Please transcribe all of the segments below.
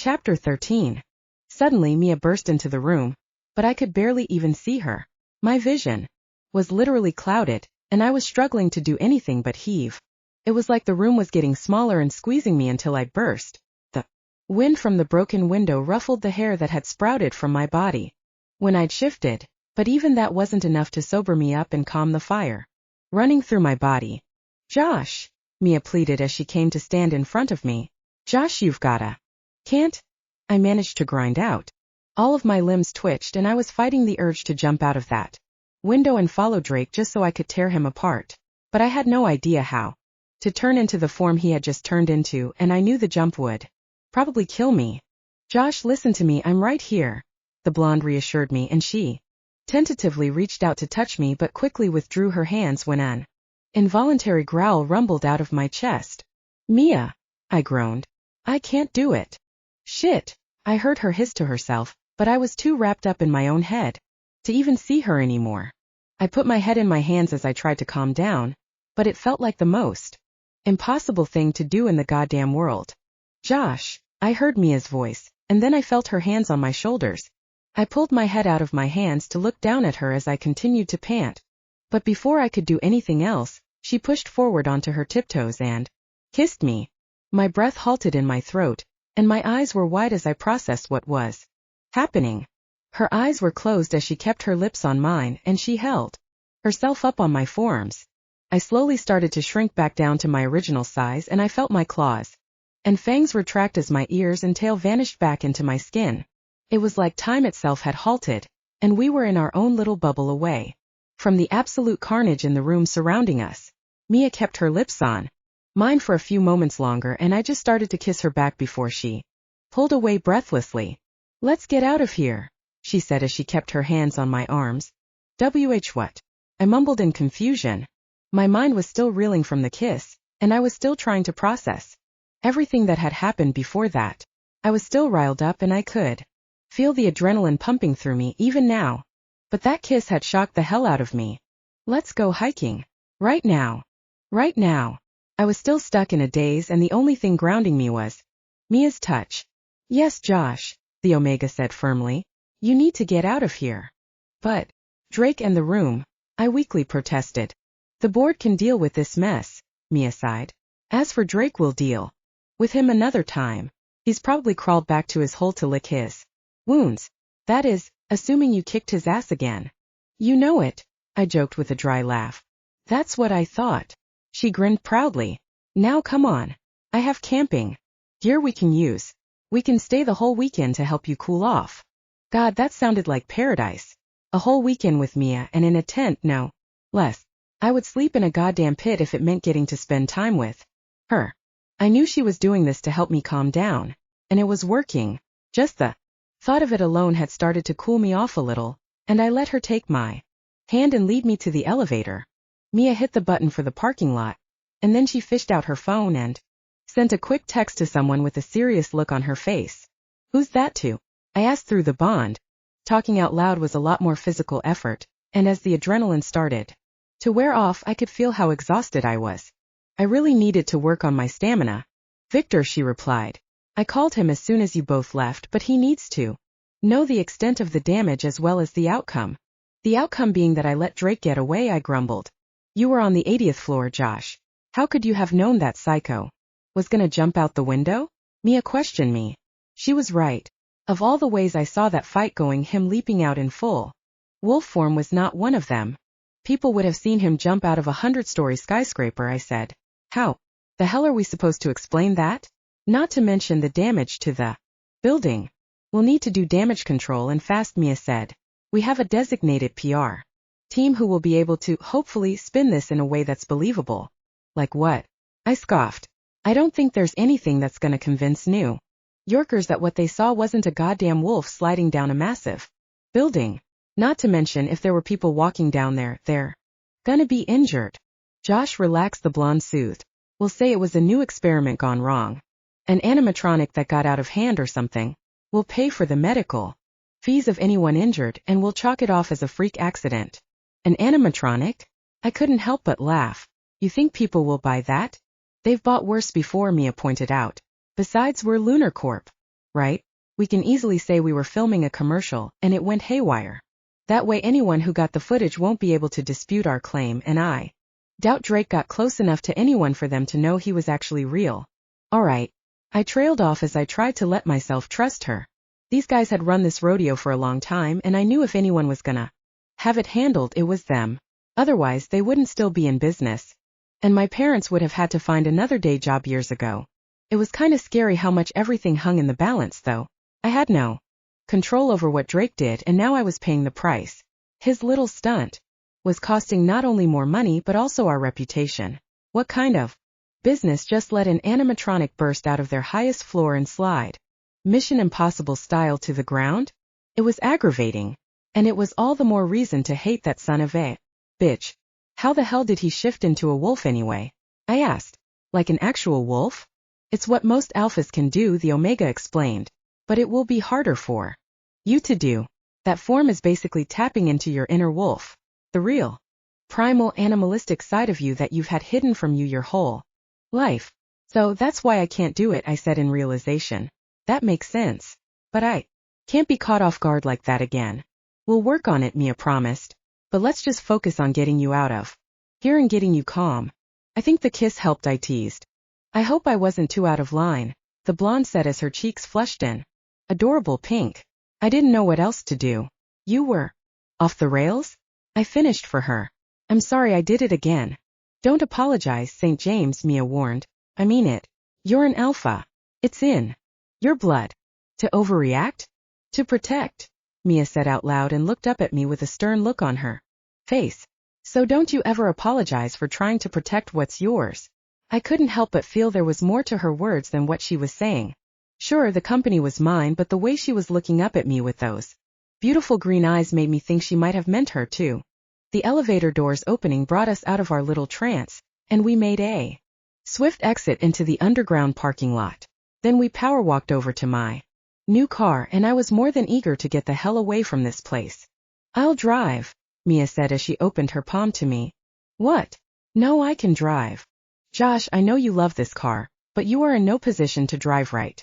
Chapter 13. Suddenly Mia burst into the room, but I could barely even see her. My vision was literally clouded, and I was struggling to do anything but heave. It was like the room was getting smaller and squeezing me until I'd burst. The wind from the broken window ruffled the hair that had sprouted from my body when I'd shifted, but even that wasn't enough to sober me up and calm the fire running through my body. "Josh," Mia pleaded as she came to stand in front of me. "Josh, you've gotta." "Can't," I managed to grind out. All of my limbs twitched and I was fighting the urge to jump out of that window and follow Drake just so I could tear him apart. But I had no idea how to turn into the form he had just turned into, and I knew the jump would probably kill me. "Josh, listen to me, I'm right here," the blonde reassured me, and she tentatively reached out to touch me but quickly withdrew her hands when an involuntary growl rumbled out of my chest. "Mia," I groaned. "I can't do it." "Shit," I heard her hiss to herself, but I was too wrapped up in my own head to even see her anymore. I put my head in my hands as I tried to calm down, but it felt like the most impossible thing to do in the goddamn world. "Josh," I heard Mia's voice, and then I felt her hands on my shoulders. I pulled my head out of my hands to look down at her as I continued to pant. But before I could do anything else, she pushed forward onto her tiptoes and kissed me. My breath halted in my throat, and my eyes were wide as I processed what was happening. Her eyes were closed as she kept her lips on mine, and she held herself up on my forearms. I slowly started to shrink back down to my original size, and I felt my claws and fangs retract as my ears and tail vanished back into my skin. It was like time itself had halted, and we were in our own little bubble away from the absolute carnage in the room surrounding us. Mia kept her lips on mine for a few moments longer, and I just started to kiss her back before she pulled away breathlessly. "Let's get out of here," she said as she kept her hands on my arms. What?" I mumbled in confusion. My mind was still reeling from the kiss, and I was still trying to process everything that had happened before that. I was still riled up and I could feel the adrenaline pumping through me even now. But that kiss had shocked the hell out of me. "Let's go hiking. Right now. Right now." I was still stuck in a daze, and the only thing grounding me was Mia's touch. "Yes, Josh," the Omega said firmly. "You need to get out of here." "But Drake and the room," I weakly protested. "The board can deal with this mess," Mia sighed. "As for Drake, we'll deal with him another time. He's probably crawled back to his hole to lick his wounds. That is, assuming you kicked his ass again." "You know it," I joked with a dry laugh. "That's what I thought." She grinned proudly. "Now come on. I have camping gear we can use. We can stay the whole weekend to help you cool off." God, that sounded like paradise. A whole weekend with Mia, and in a tent, no less. I would sleep in a goddamn pit if it meant getting to spend time with her. I knew she was doing this to help me calm down, and it was working. Just the thought of it alone had started to cool me off a little, and I let her take my hand and lead me to the elevator. Mia hit the button for the parking lot, and then she fished out her phone and sent a quick text to someone with a serious look on her face. "Who's that to?" I asked through the bond. Talking out loud was a lot more physical effort, and as the adrenaline started to wear off, I could feel how exhausted I was. I really needed to work on my stamina. "Victor," she replied. "I called him as soon as you both left, but he needs to know the extent of the damage as well as the outcome." "The outcome being that I let Drake get away," I grumbled. "You were on the 80th floor, Josh. How could you have known that psycho was gonna jump out the window?" Mia questioned me. She was right. Of all the ways I saw that fight going, him leaping out in full wolf form was not one of them. People would have seen him jump out of a 100-story skyscraper, I said. "How the hell are we supposed to explain that? Not to mention the damage to the building. We'll need to do damage control and fast," Mia said. "We have a designated PR team who will be able to, hopefully, spin this in a way that's believable." "Like what?" I scoffed. "I don't think there's anything that's gonna convince New Yorkers that what they saw wasn't a goddamn wolf sliding down a massive building. Not to mention, if there were people walking down there, they're gonna be injured." "Josh, relax," the blonde soothed. "We'll say it was a new experiment gone wrong. An animatronic that got out of hand or something. We'll pay for the medical fees of anyone injured, and we'll chalk it off as a freak accident." "An animatronic?" I couldn't help but laugh. "You think people will buy that?" "They've bought worse before," Mia pointed out. "Besides, we're Lunar Corp. right? We can easily say we were filming a commercial, and it went haywire. That way anyone who got the footage won't be able to dispute our claim, and I doubt Drake got close enough to anyone for them to know he was actually real. Alright. I trailed off as I tried to let myself trust her. These guys had run this rodeo for a long time, and I knew if anyone was gonna have it handled, it was them. Otherwise, they wouldn't still be in business. And my parents would have had to find another day job years ago. It was kinda scary how much everything hung in the balance, though. I had no control over what Drake did, and now I was paying the price. His little stunt was costing not only more money but also our reputation. What kind of business just let an animatronic burst out of their highest floor and slide Mission Impossible style to the ground? It was aggravating. And it was all the more reason to hate that son of a bitch. How the hell did he shift into a wolf anyway? I asked. Like an actual wolf? It's what most alphas can do, the Omega explained. But it will be harder for you to do. That form is basically tapping into your inner wolf. The real, primal animalistic side of you that you've had hidden from you your whole life. So that's why I can't do it, I said in realization. That makes sense. But I can't be caught off guard like that again. We'll work on it, Mia promised. But let's just focus on getting you out of here and getting you calm. I think the kiss helped, I teased. I hope I wasn't too out of line, the blonde said as her cheeks flushed in adorable pink. I didn't know what else to do. You were off the rails? I finished for her. I'm sorry I did it again. Don't apologize, St. James, Mia warned. I mean it. You're an alpha. It's in your blood. To overreact? To protect, Mia said out loud and looked up at me with a stern look on her face. So don't you ever apologize for trying to protect what's yours. I couldn't help but feel there was more to her words than what she was saying. Sure, the company was mine, but the way she was looking up at me with those beautiful green eyes made me think she might have meant her too. The elevator doors opening brought us out of our little trance, and we made a swift exit into the underground parking lot. Then we power walked over to my new car, and I was more than eager to get the hell away from this place. I'll drive, Mia said as she opened her palm to me. What? No, I can drive. Josh, I know you love this car, but you are in no position to drive right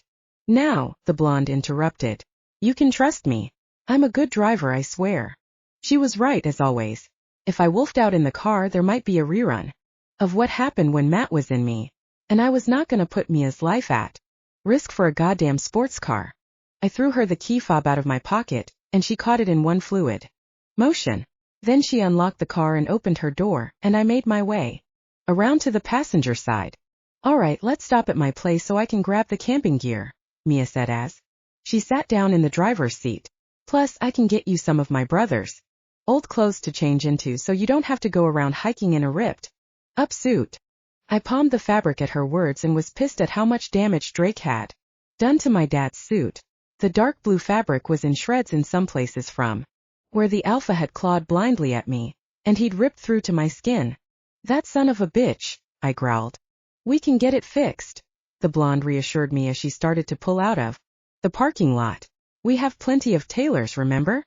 now, the blonde interrupted. You can trust me. I'm a good driver, I swear. She was right as always. If I wolfed out in the car, there might be a rerun of what happened when Matt was in me. And I was not gonna put Mia's life at risk for a goddamn sports car. I threw her the key fob out of my pocket, and she caught it in one fluid motion. Then she unlocked the car and opened her door, and I made my way around to the passenger side. Alright, let's stop at my place so I can grab the camping gear, Mia said as she sat down in the driver's seat. Plus, I can get you some of my brother's old clothes to change into so you don't have to go around hiking in a ripped up suit. I palmed the fabric at her words and was pissed at how much damage Drake had done to my dad's suit. The dark blue fabric was in shreds in some places from where the alpha had clawed blindly at me, and he'd ripped through to my skin. That son of a bitch, I growled. We can get it fixed, the blonde reassured me as she started to pull out of the parking lot. We have plenty of tailors, remember?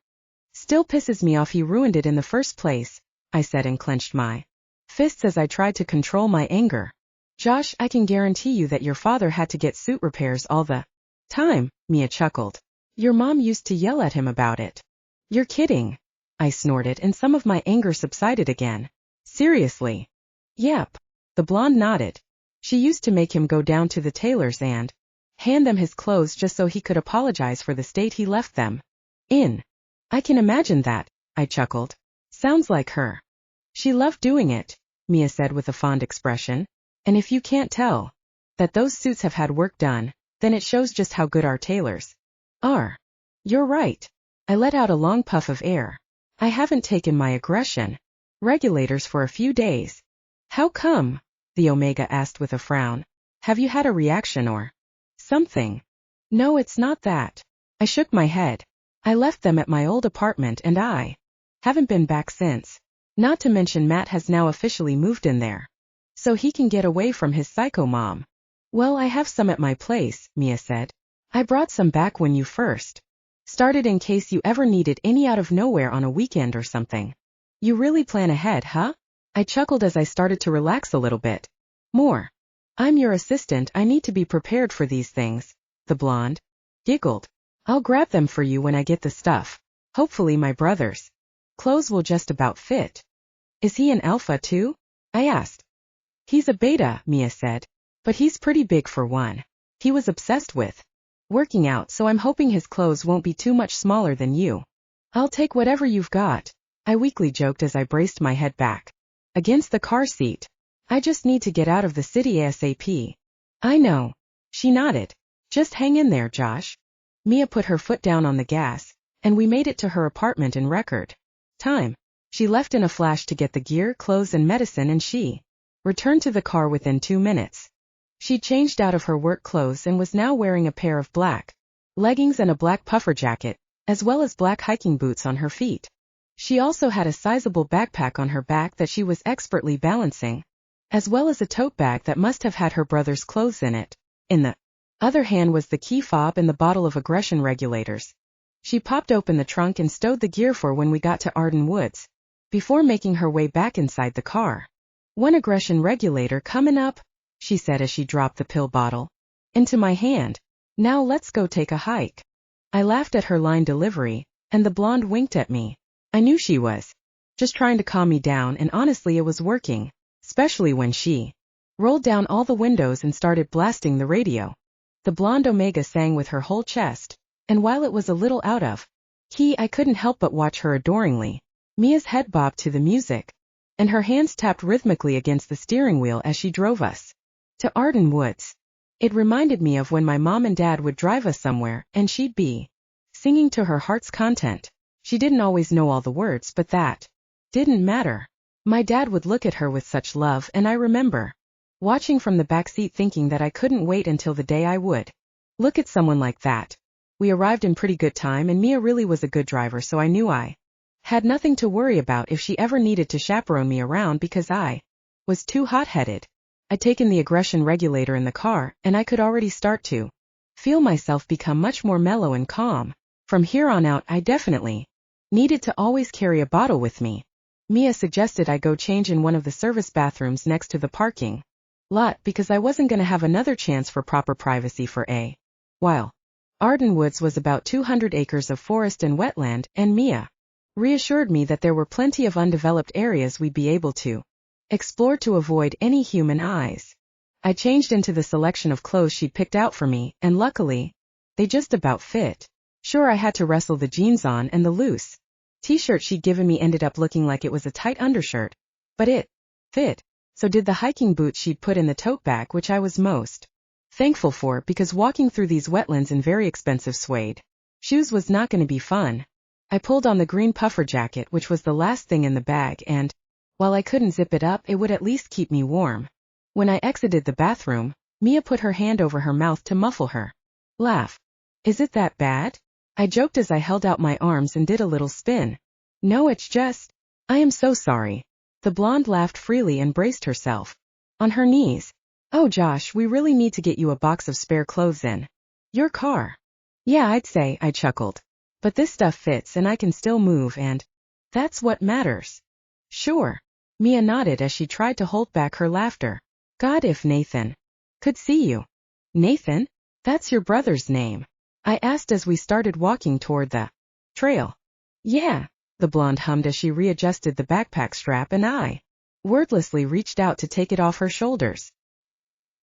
Still pisses me off he ruined it in the first place, I said and clenched my fists as I tried to control my anger. Josh, I can guarantee you that your father had to get suit repairs all the time, Mia chuckled. Your mom used to yell at him about it. You're kidding, I snorted, and some of my anger subsided again. Seriously? Yep. The blonde nodded. She used to make him go down to the tailors and hand them his clothes just so he could apologize for the state he left them in. I can imagine that, I chuckled. Sounds like her. She loved doing it, Mia said with a fond expression. And if you can't tell that those suits have had work done, then it shows just how good our tailors are. You're right. I let out a long puff of air. I haven't taken my aggression regulators for a few days. How come? The Omega asked with a frown. Have you had a reaction or something? No, it's not that. I shook my head. I left them at my old apartment and I haven't been back since. Not to mention Matt has now officially moved in there, so he can get away from his psycho mom. Well, I have some at my place, Mia said. I brought some back when you first started in case you ever needed any out of nowhere on a weekend or something. You really plan ahead, huh? I chuckled as I started to relax a little bit more. I'm your assistant, I need to be prepared for these things, the blonde giggled. I'll grab them for you when I get the stuff. Hopefully my brother's clothes will just about fit. Is he an alpha too? I asked. He's a beta, Mia said. But he's pretty big for one. He was obsessed with working out, so I'm hoping his clothes won't be too much smaller than you. I'll take whatever you've got, I weakly joked as I braced my head back against the car seat. I just need to get out of the city ASAP. I know. She nodded. Just hang in there, Josh. Mia put her foot down on the gas, and we made it to her apartment in record time. She left in a flash to get the gear, clothes, and medicine, and she returned to the car within 2 minutes. She changed out of her work clothes and was now wearing a pair of black leggings and a black puffer jacket, as well as black hiking boots on her feet. She also had a sizable backpack on her back that she was expertly balancing, as well as a tote bag that must have had her brother's clothes in it. In the other hand was the key fob and the bottle of aggression regulators. She popped open the trunk and stowed the gear for when we got to Arden Woods, before making her way back inside the car. One aggression regulator coming up, she said as she dropped the pill bottle into my hand. Now let's go take a hike. I laughed at her line delivery, and the blonde winked at me. I knew she was just trying to calm me down, and honestly it was working, especially when she rolled down all the windows and started blasting the radio. The blonde Omega sang with her whole chest, and while it was a little out of key, I couldn't help but watch her adoringly. Mia's head bobbed to the music, and her hands tapped rhythmically against the steering wheel as she drove us to Arden Woods. It reminded me of when my mom and dad would drive us somewhere, and she'd be singing to her heart's content. She didn't always know all the words, but that didn't matter. My dad would look at her with such love, and I remember watching from the back seat thinking that I couldn't wait until the day I would look at someone like that. We arrived in pretty good time, and Mia really was a good driver, so I knew I had nothing to worry about if she ever needed to chaperone me around because I was too hot-headed. I'd taken the aggression regulator in the car, and I could already start to feel myself become much more mellow and calm. From here on out, I definitely needed to always carry a bottle with me. Mia suggested I go change in one of the service bathrooms next to the parking lot because I wasn't going to have another chance for proper privacy for a while. Arden Woods was about 200 acres of forest and wetland, and Mia reassured me that there were plenty of undeveloped areas we'd be able to explore to avoid any human eyes. I changed into the selection of clothes she'd picked out for me, and luckily, they just about fit. Sure, I had to wrestle the jeans on, and the loose t-shirt she'd given me ended up looking like it was a tight undershirt, but it fit. So did the hiking boots she'd put in the tote bag, which I was most thankful for because walking through these wetlands in very expensive suede shoes was not going to be fun. I pulled on the green puffer jacket, which was the last thing in the bag, and while I couldn't zip it up, it would at least keep me warm. When I exited the bathroom, Mia put her hand over her mouth to muffle her laugh. Is it that bad? I joked as I held out my arms and did a little spin. No, it's just, I am so sorry. The blonde laughed freely and braced herself on her knees. Oh Josh, we really need to get you a box of spare clothes in your car. Yeah, I'd say, I chuckled. But this stuff fits and I can still move, and that's what matters. Sure. Mia nodded as she tried to hold back her laughter. God, if Nathan could see you. Nathan? That's your brother's name? I asked as we started walking toward the trail. Yeah, the blonde hummed as she readjusted the backpack strap, and I wordlessly reached out to take it off her shoulders.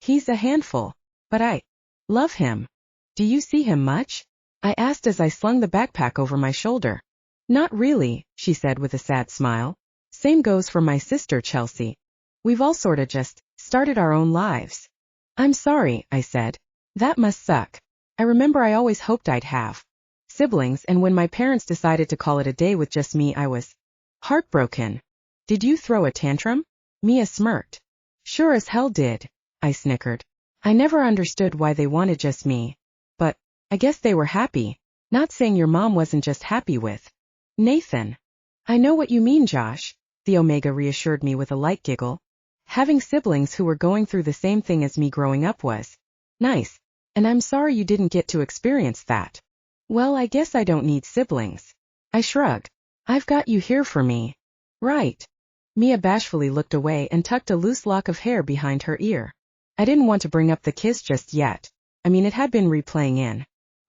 He's a handful, but I love him. Do you see him much? I asked as I slung the backpack over my shoulder. Not really, she said with a sad smile. Same goes for my sister Chelsea. We've all sorta just started our own lives. I'm sorry, I said. That must suck. I remember I always hoped I'd have siblings, and when my parents decided to call it a day with just me, I was heartbroken. Did you throw a tantrum? Mia smirked. Sure as hell did, I snickered. I never understood why they wanted just me. But I guess they were happy. Not saying your mom wasn't just happy with Nathan. I know what you mean, Josh, the Omega reassured me with a light giggle. Having siblings who were going through the same thing as me growing up was nice, and I'm sorry you didn't get to experience that. Well, I guess I don't need siblings. I shrugged. I've got you here for me. Right. Mia bashfully looked away and tucked a loose lock of hair behind her ear. I didn't want to bring up the kiss just yet. I mean, it had been replaying in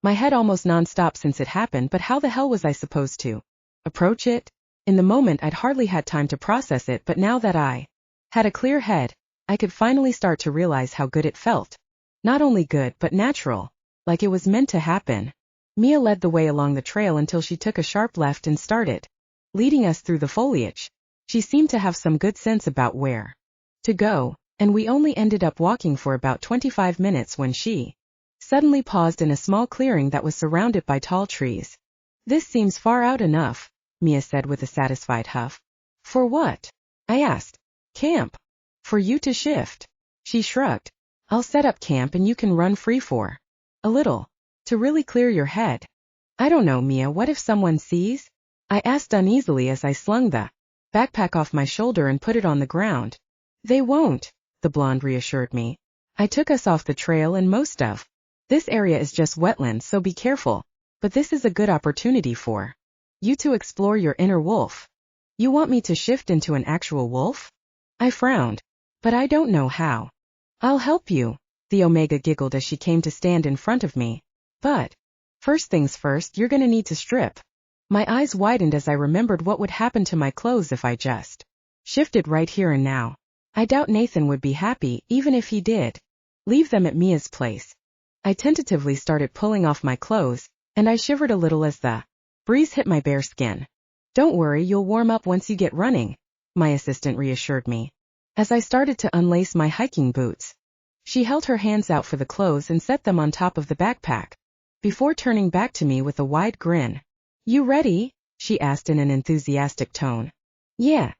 My head almost non-stop since it happened, but how the hell was I supposed to approach it? In the moment I'd hardly had time to process it, but now that I had a clear head, I could finally start to realize how good it felt. Not only good, but natural. Like it was meant to happen. Mia led the way along the trail until she took a sharp left and started leading us through the foliage. She seemed to have some good sense about where to go, and we only ended up walking for about 25 minutes when she suddenly paused in a small clearing that was surrounded by tall trees. "This seems far out enough," Mia said with a satisfied huff. "For what?" I asked. "Camp. For you to shift." She shrugged. "I'll set up camp and you can run free for a little. To really clear your head." "I don't know, Mia, what if someone sees?" I asked uneasily as I slung the backpack off my shoulder and put it on the ground. "They won't," the blonde reassured me. "I took us off the trail and most of this area is just wetlands, so be careful. But this is a good opportunity for you to explore your inner wolf." "You want me to shift into an actual wolf?" I frowned. "But I don't know how." "I'll help you," the Omega giggled as she came to stand in front of me. "But first things first, you're gonna need to strip." My eyes widened as I remembered what would happen to my clothes if I just shifted right here and now. I doubt Nathan would be happy, even if he did leave them at Mia's place. I tentatively started pulling off my clothes, and I shivered a little as the breeze hit my bare skin. "Don't worry, you'll warm up once you get running," my assistant reassured me. As I started to unlace my hiking boots, she held her hands out for the clothes and set them on top of the backpack, before turning back to me with a wide grin. "You ready?" she asked in an enthusiastic tone. "Yeah."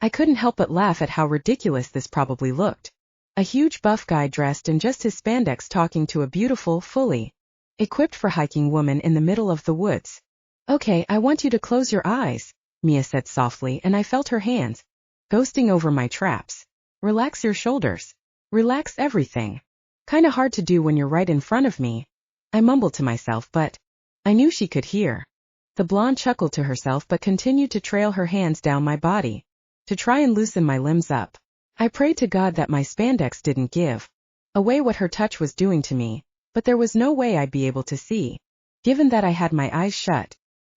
I couldn't help but laugh at how ridiculous this probably looked. A huge buff guy dressed in just his spandex talking to a beautiful, fully equipped for hiking woman in the middle of the woods. "Okay, I want you to close your eyes," Mia said softly, and I felt her hands ghosting over my traps. "Relax your shoulders. Relax everything." Kinda hard to do when you're right in front of me, I mumbled to myself, but I knew she could hear. The blonde chuckled to herself but continued to trail her hands down my body to try and loosen my limbs up. I prayed to God that my spandex didn't give away what her touch was doing to me, but there was no way I'd be able to see, given that I had my eyes shut.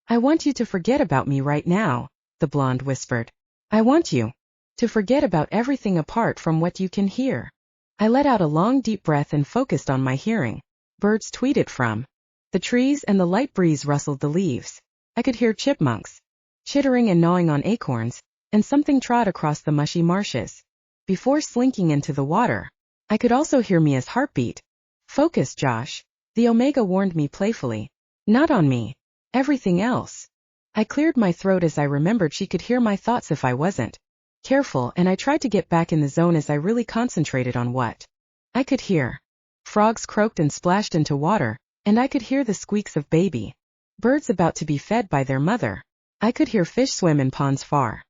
"I want you to forget about me right now," the blonde whispered. "I want you to forget about everything apart from what you can hear." I let out a long deep breath and focused on my hearing. Birds tweeted from the trees and the light breeze rustled the leaves. I could hear chipmunks chittering and gnawing on acorns, and something trod across the mushy marshes before slinking into the water. I could also hear Mia's heartbeat. "Focus, Josh," the Omega warned me playfully. "Not on me. Everything else." I cleared my throat as I remembered she could hear my thoughts if I wasn't careful, and I tried to get back in the zone as I really concentrated on what I could hear. Frogs croaked and splashed into water, and I could hear the squeaks of baby birds about to be fed by their mother. I could hear fish swim in ponds far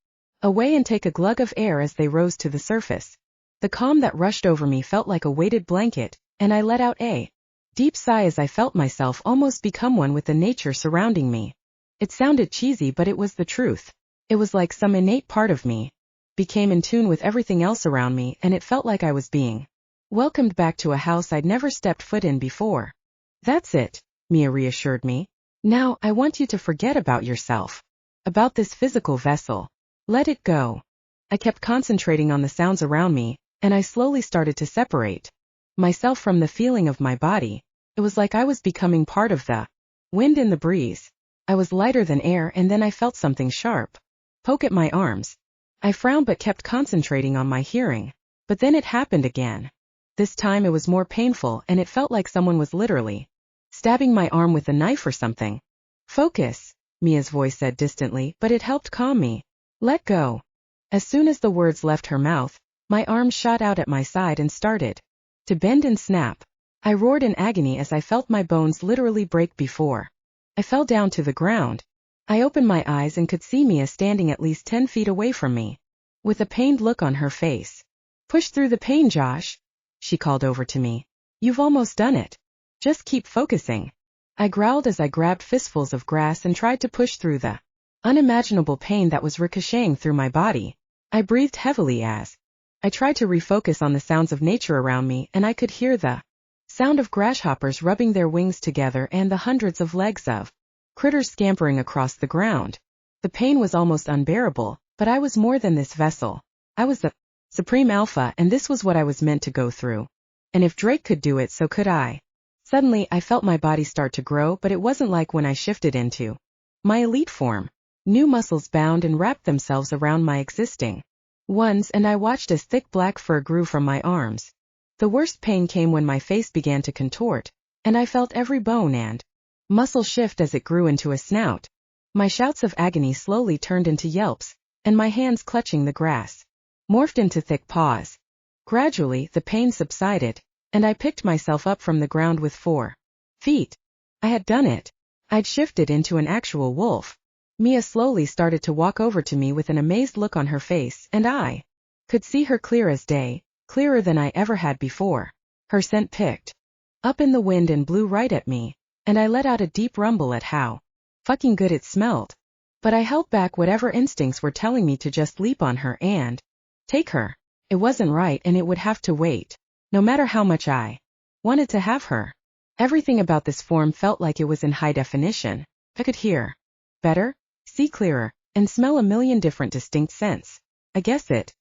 away and take a glug of air as they rose to the surface. The calm that rushed over me felt like a weighted blanket, and I let out a deep sigh as I felt myself almost become one with the nature surrounding me. It sounded cheesy, but it was the truth. It was like some innate part of me became in tune with everything else around me, and it felt like I was being welcomed back to a house I'd never stepped foot in before. "That's it," Mia reassured me. "Now, I want you to forget about yourself, about this physical vessel. Let it go." I kept concentrating on the sounds around me, and I slowly started to separate myself from the feeling of my body. It was like I was becoming part of the wind in the breeze. I was lighter than air, and then I felt something sharp poke at my arms. I frowned but kept concentrating on my hearing. But then it happened again. This time it was more painful, and it felt like someone was literally stabbing my arm with a knife or something. "Focus," Mia's voice said distantly, but it helped calm me. "Let go." As soon as the words left her mouth, my arms shot out at my side and started to bend and snap. I roared in agony as I felt my bones literally break before I fell down to the ground. I opened my eyes and could see Mia standing at least 10 feet away from me, with a pained look on her face. "Push through the pain, Josh," she called over to me. "You've almost done it. Just keep focusing." I growled as I grabbed fistfuls of grass and tried to push through the unimaginable pain that was ricocheting through my body. I breathed heavily as I tried to refocus on the sounds of nature around me, and I could hear the Sound of grasshoppers rubbing their wings together and the hundreds of legs of critters scampering across the ground. The pain was almost unbearable, but I was more than this vessel. I was the Supreme Alpha, and this was what I was meant to go through. And if Drake could do it, so could I. Suddenly, I felt my body start to grow, but it wasn't like when I shifted into my elite form. New muscles bound and wrapped themselves around my existing ones, and I watched as thick black fur grew from my arms. The worst pain came when my face began to contort, and I felt every bone and muscle shift as it grew into a snout. My shouts of agony slowly turned into yelps, and my hands clutching the grass morphed into thick paws. Gradually, the pain subsided, and I picked myself up from the ground with 4 feet. I had done it. I'd shifted into an actual wolf. Mia slowly started to walk over to me with an amazed look on her face, and I could see her clear as day, clearer than I ever had before. Her scent picked up in the wind and blew right at me, and I let out a deep rumble at how fucking good it smelled. But I held back whatever instincts were telling me to just leap on her and take her. It wasn't right, and it would have to wait. No matter how much I wanted to have her. Everything about this form felt like it was in high definition. I could hear better, see clearer, and smell a million different distinct scents. I guess it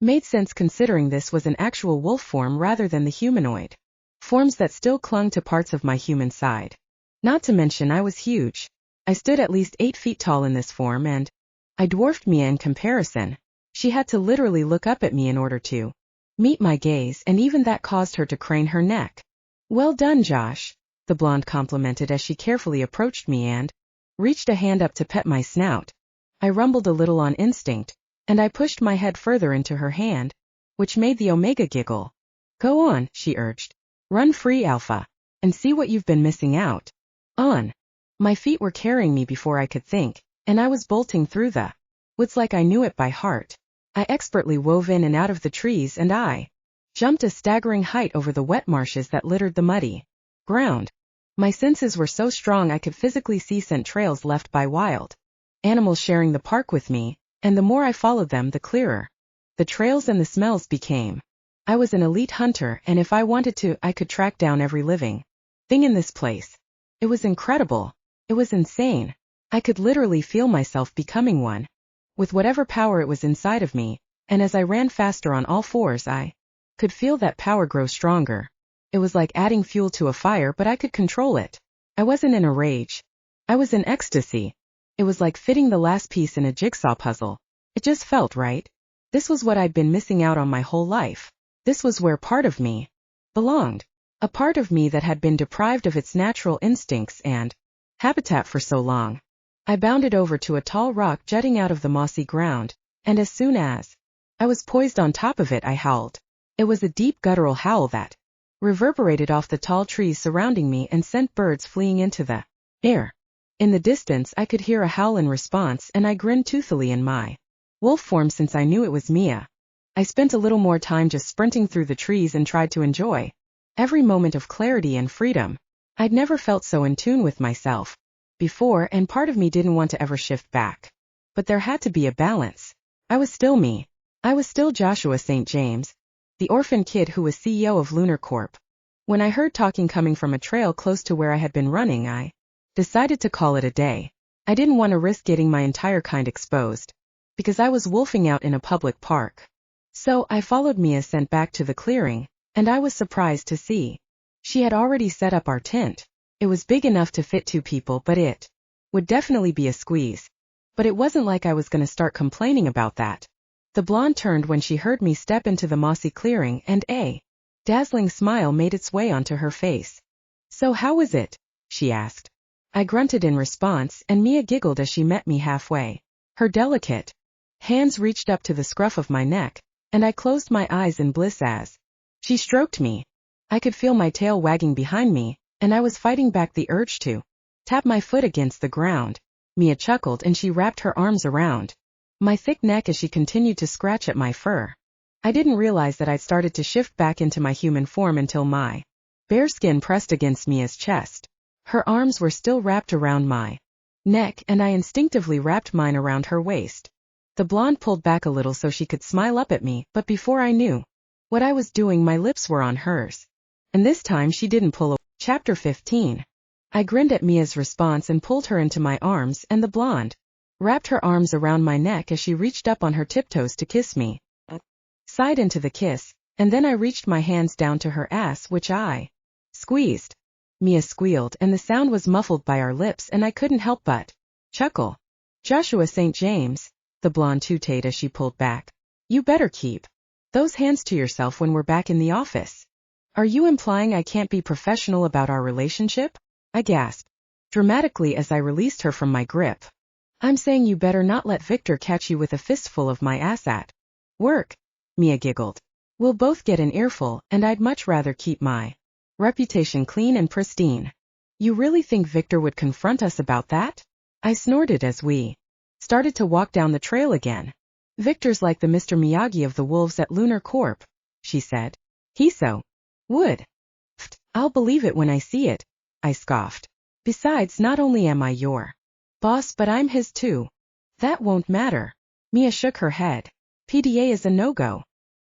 made sense considering this was an actual wolf form rather than the humanoid forms that still clung to parts of my human side. Not to mention I was huge. I stood at least 8 feet tall in this form, and I dwarfed Mia in comparison. She had to literally look up at me in order to meet my gaze, and even that caused her to crane her neck. "Well done, Josh," the blonde complimented as she carefully approached me and reached a hand up to pet my snout. I rumbled a little on instinct, and I pushed my head further into her hand, which made the Omega giggle. "Go on," she urged. "Run free, Alpha, and see what you've been missing out on." My feet were carrying me before I could think, and I was bolting through the woods like I knew it by heart. I expertly wove in and out of the trees, and I jumped a staggering height over the wet marshes that littered the muddy ground. My senses were so strong I could physically see scent trails left by wild animals sharing the park with me, and the more I followed them, the clearer the trails and the smells became. I was an elite hunter, and if I wanted to, I could track down every living thing in this place. It was incredible. It was insane. I could literally feel myself becoming one with whatever power it was inside of me, and as I ran faster on all fours, I could feel that power grow stronger. It was like adding fuel to a fire, but I could control it. I wasn't in a rage. I was in ecstasy. It was like fitting the last piece in a jigsaw puzzle. It just felt right. This was what I'd been missing out on my whole life. This was where part of me belonged. A part of me that had been deprived of its natural instincts and habitat for so long. I bounded over to a tall rock jutting out of the mossy ground, and as soon as I was poised on top of it, I howled. It was a deep guttural howl that reverberated off the tall trees surrounding me and sent birds fleeing into the air. In the distance, I could hear a howl in response, and I grinned toothily in my wolf form since I knew it was Mia. I spent a little more time just sprinting through the trees and tried to enjoy every moment of clarity and freedom. I'd never felt so in tune with myself before, and part of me didn't want to ever shift back. But there had to be a balance. I was still me. I was still Joshua St. James, the orphan kid who was CEO of Lunar Corp. When I heard talking coming from a trail close to where I had been running, I decided to call it a day. I didn't want to risk getting my entire kind exposed, because I was wolfing out in a public park. So I followed Mia's scent back to the clearing, and I was surprised to see she had already set up our tent. It was big enough to fit 2 people, but it would definitely be a squeeze. But it wasn't like I was going to start complaining about that. The blonde turned when she heard me step into the mossy clearing, and a dazzling smile made its way onto her face. "So how was it?" she asked. I grunted in response, and Mia giggled as she met me halfway. Her delicate hands reached up to the scruff of my neck, and I closed my eyes in bliss as she stroked me. I could feel my tail wagging behind me, and I was fighting back the urge to tap my foot against the ground. Mia chuckled and she wrapped her arms around my thick neck as she continued to scratch at my fur. I didn't realize that I'd started to shift back into my human form until my bare skin pressed against Mia's chest. Her arms were still wrapped around my neck, and I instinctively wrapped mine around her waist. The blonde pulled back a little so she could smile up at me, but before I knew what I was doing, my lips were on hers. And this time she didn't pull away. Chapter 15. I grinned at Mia's response and pulled her into my arms, and the blonde wrapped her arms around my neck as she reached up on her tiptoes to kiss me. Sighed into the kiss, and then I reached my hands down to her ass, which I squeezed. Mia squealed, and the sound was muffled by our lips, and I couldn't help but chuckle. Joshua St. James, the blonde tooted as she pulled back. You better keep those hands to yourself when we're back in the office. Are you implying I can't be professional about our relationship? I gasped dramatically as I released her from my grip. I'm saying you better not let Victor catch you with a fistful of my ass at work. Mia giggled. We'll both get an earful, and I'd much rather keep my reputation clean and pristine. You really think Victor would confront us about that? I snorted as we started to walk down the trail again. Victor's like the Mr. Miyagi of the wolves at Lunar Corp, she said. He so would. Pfft, I'll believe it when I see it, I scoffed. Besides, not only am I your boss, but I'm his too. That won't matter. Mia shook her head. PDA is a no-go.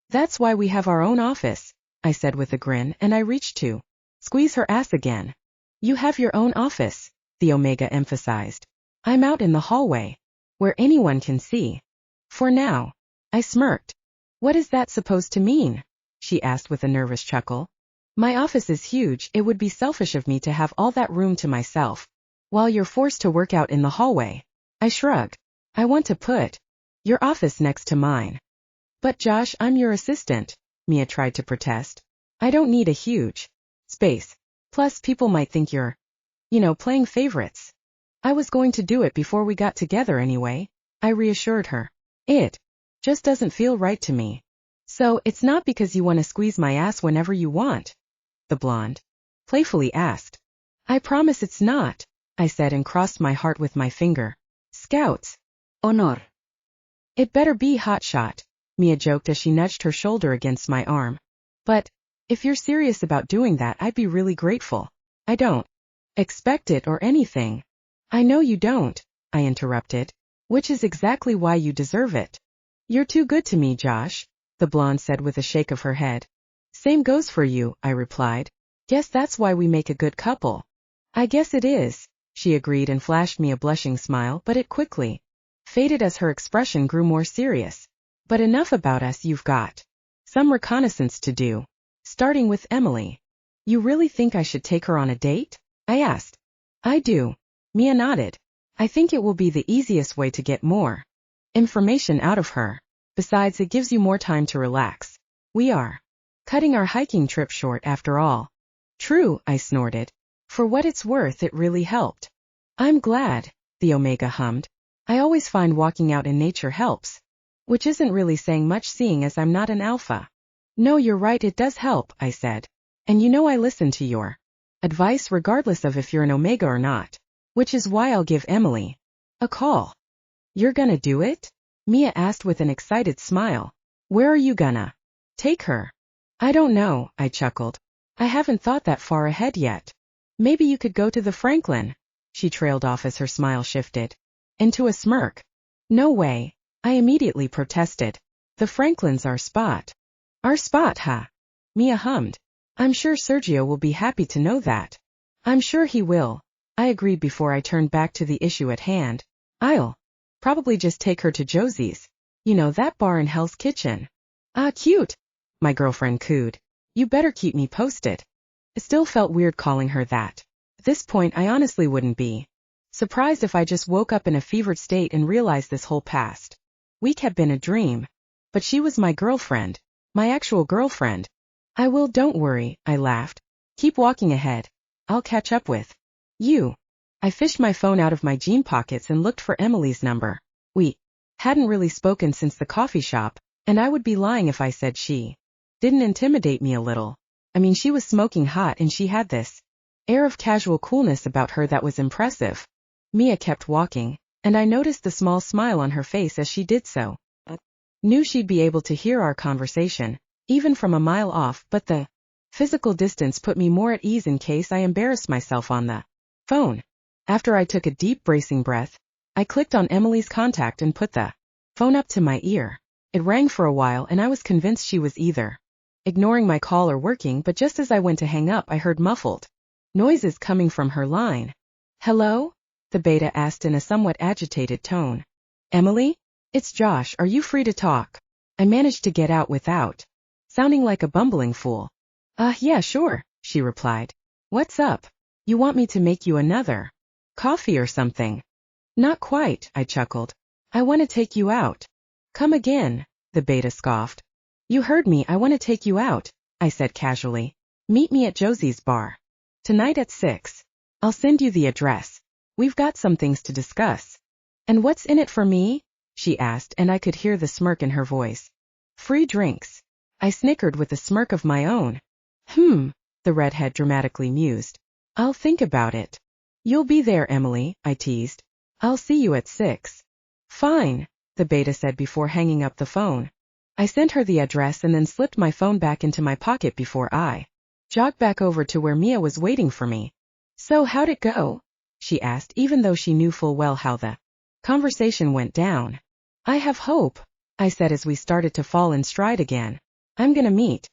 That's why we have our own office, I said with a grin, and I reached to squeeze her ass again. You have your own office, the Omega emphasized. I'm out in the hallway, where anyone can see. For now. I smirked. What is that supposed to mean? She asked with a nervous chuckle. My office is huge, it would be selfish of me to have all that room to myself, while you're forced to work out in the hallway. I shrugged. I want to put your office next to mine. But Josh, I'm your assistant, Mia tried to protest. I don't need a huge space. Plus, people might think you're, playing favorites. I was going to do it before we got together anyway, I reassured her. It just doesn't feel right to me. So, it's not because you want to squeeze my ass whenever you want? The blonde playfully asked. I promise it's not, I said and crossed my heart with my finger. Scouts. Honor. It better be hotshot, Mia joked as she nudged her shoulder against my arm. But, if you're serious about doing that, I'd be really grateful. I don't expect it or anything. I know you don't, I interrupted, which is exactly why you deserve it. You're too good to me, Josh, the blonde said with a shake of her head. Same goes for you, I replied. Guess that's why we make a good couple. I guess it is, she agreed and flashed me a blushing smile, but it quickly faded as her expression grew more serious. But enough about us, you've got some reconnaissance to do. Starting with Emily. You really think I should take her on a date? I asked. I do. Mia nodded. I think it will be the easiest way to get more information out of her. Besides, it gives you more time to relax. We are cutting our hiking trip short after all. True, I snorted. For what it's worth, it really helped. I'm glad, the Omega hummed. I always find walking out in nature helps. Which isn't really saying much seeing as I'm not an alpha. No, you're right, it does help, I said. And I listen to your advice regardless of if you're an Omega or not. Which is why I'll give Emily a call. You're gonna do it? Mia asked with an excited smile. Where are you gonna take her? I don't know, I chuckled. I haven't thought that far ahead yet. Maybe you could go to the Franklin. She trailed off as her smile shifted into a smirk. No way, I immediately protested. The Franklin's our spot. Our spot, huh? Mia hummed. I'm sure Sergio will be happy to know that. I'm sure he will, I agreed before I turned back to the issue at hand. I'll probably just take her to Josie's. That bar in Hell's Kitchen. Ah, cute, my girlfriend cooed. You better keep me posted. It still felt weird calling her that. At this point, I honestly wouldn't be surprised if I just woke up in a fevered state and realized this whole past week had been a dream. But she was my girlfriend. My actual girlfriend. I will, don't worry, I laughed. Keep walking ahead. I'll catch up with you. I fished my phone out of my jean pockets and looked for Emily's number. We hadn't really spoken since the coffee shop, and I would be lying if I said she didn't intimidate me a little. I mean, she was smoking hot and she had this air of casual coolness about her that was impressive. Mia kept walking, and I noticed the small smile on her face as she did so. Knew she'd be able to hear our conversation, even from a mile off, but the physical distance put me more at ease in case I embarrassed myself on the phone. After I took a deep bracing breath, I clicked on Emily's contact and put the phone up to my ear. It rang for a while and I was convinced she was either ignoring my call or working, but just as I went to hang up, I heard muffled noises coming from her line. "Hello?" the beta asked in a somewhat agitated tone. "Emily? It's Josh, are you free to talk?" I managed to get out without sounding like a bumbling fool. Yeah, sure," she replied. "What's up? You want me to make you another coffee or something?" "Not quite," I chuckled. "I want to take you out." "Come again," the beta scoffed. "You heard me, I want to take you out," I said casually. "Meet me at Josie's bar tonight at 6. I'll send you the address. We've got some things to discuss." "And what's in it for me?" she asked, and I could hear the smirk in her voice. "Free drinks." I snickered with a smirk of my own. The redhead dramatically mused. "I'll think about it." "You'll be there, Emily," I teased. "I'll see you at 6. "Fine," the beta said before hanging up the phone. I sent her the address and then slipped my phone back into my pocket before I jogged back over to where Mia was waiting for me. "So how'd it go?" she asked, even though she knew full well how the conversation went down. "I have hope," I said as we started to fall in stride again. "I'm gonna meet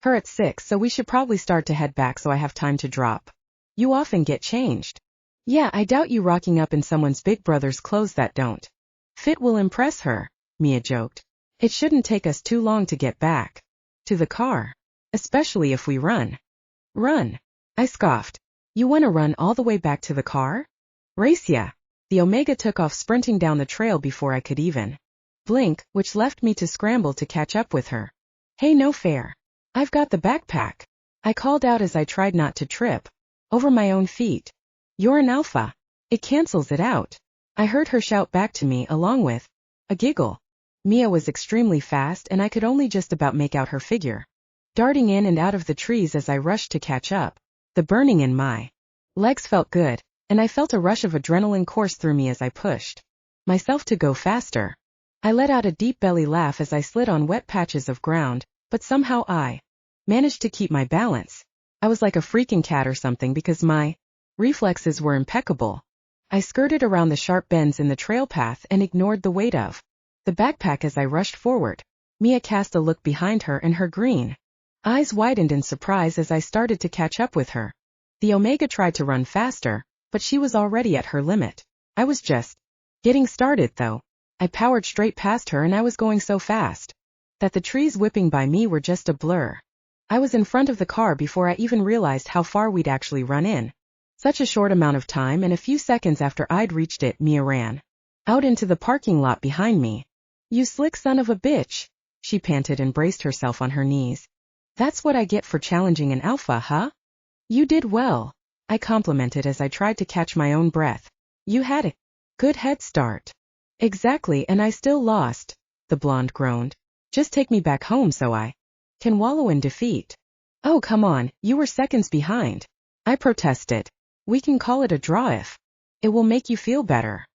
her at 6, so we should probably start to head back so I have time to drop you off and get changed." "Yeah, I doubt you rocking up in someone's big brother's clothes that don't fit will impress her," Mia joked. "It shouldn't take us too long to get back to the car, especially if we run." "Run?" I scoffed. "You want to run all the way back to the car?" "Race ya." The Omega took off sprinting down the trail before I could even blink, which left me to scramble to catch up with her. "Hey, no fair. I've got the backpack," I called out as I tried not to trip over my own feet. "You're an alpha. It cancels it out," I heard her shout back to me along with a giggle. Mia was extremely fast and I could only just about make out her figure darting in and out of the trees as I rushed to catch up. The burning in my legs felt good, and I felt a rush of adrenaline course through me as I pushed myself to go faster. I let out a deep belly laugh as I slid on wet patches of ground, but somehow I managed to keep my balance. I was like a freaking cat or something because my reflexes were impeccable. I skirted around the sharp bends in the trail path and ignored the weight of the backpack as I rushed forward. Mia cast a look behind her and her green eyes widened in surprise as I started to catch up with her. The Omega tried to run faster, but she was already at her limit. I was just getting started though. I powered straight past her and I was going so fast that the trees whipping by me were just a blur. I was in front of the car before I even realized how far we'd actually run in such a short amount of time, and a few seconds after I'd reached it, Mia ran out into the parking lot behind me. "You slick son of a bitch," she panted and braced herself on her knees. "That's what I get for challenging an alpha, huh?" "You did well," I complimented as I tried to catch my own breath. "You had a good head start." "Exactly, and I still lost," the blonde groaned. "Just take me back home so I can wallow in defeat." "Oh, come on, you were seconds behind," I protested. "We can call it a draw if it will make you feel better.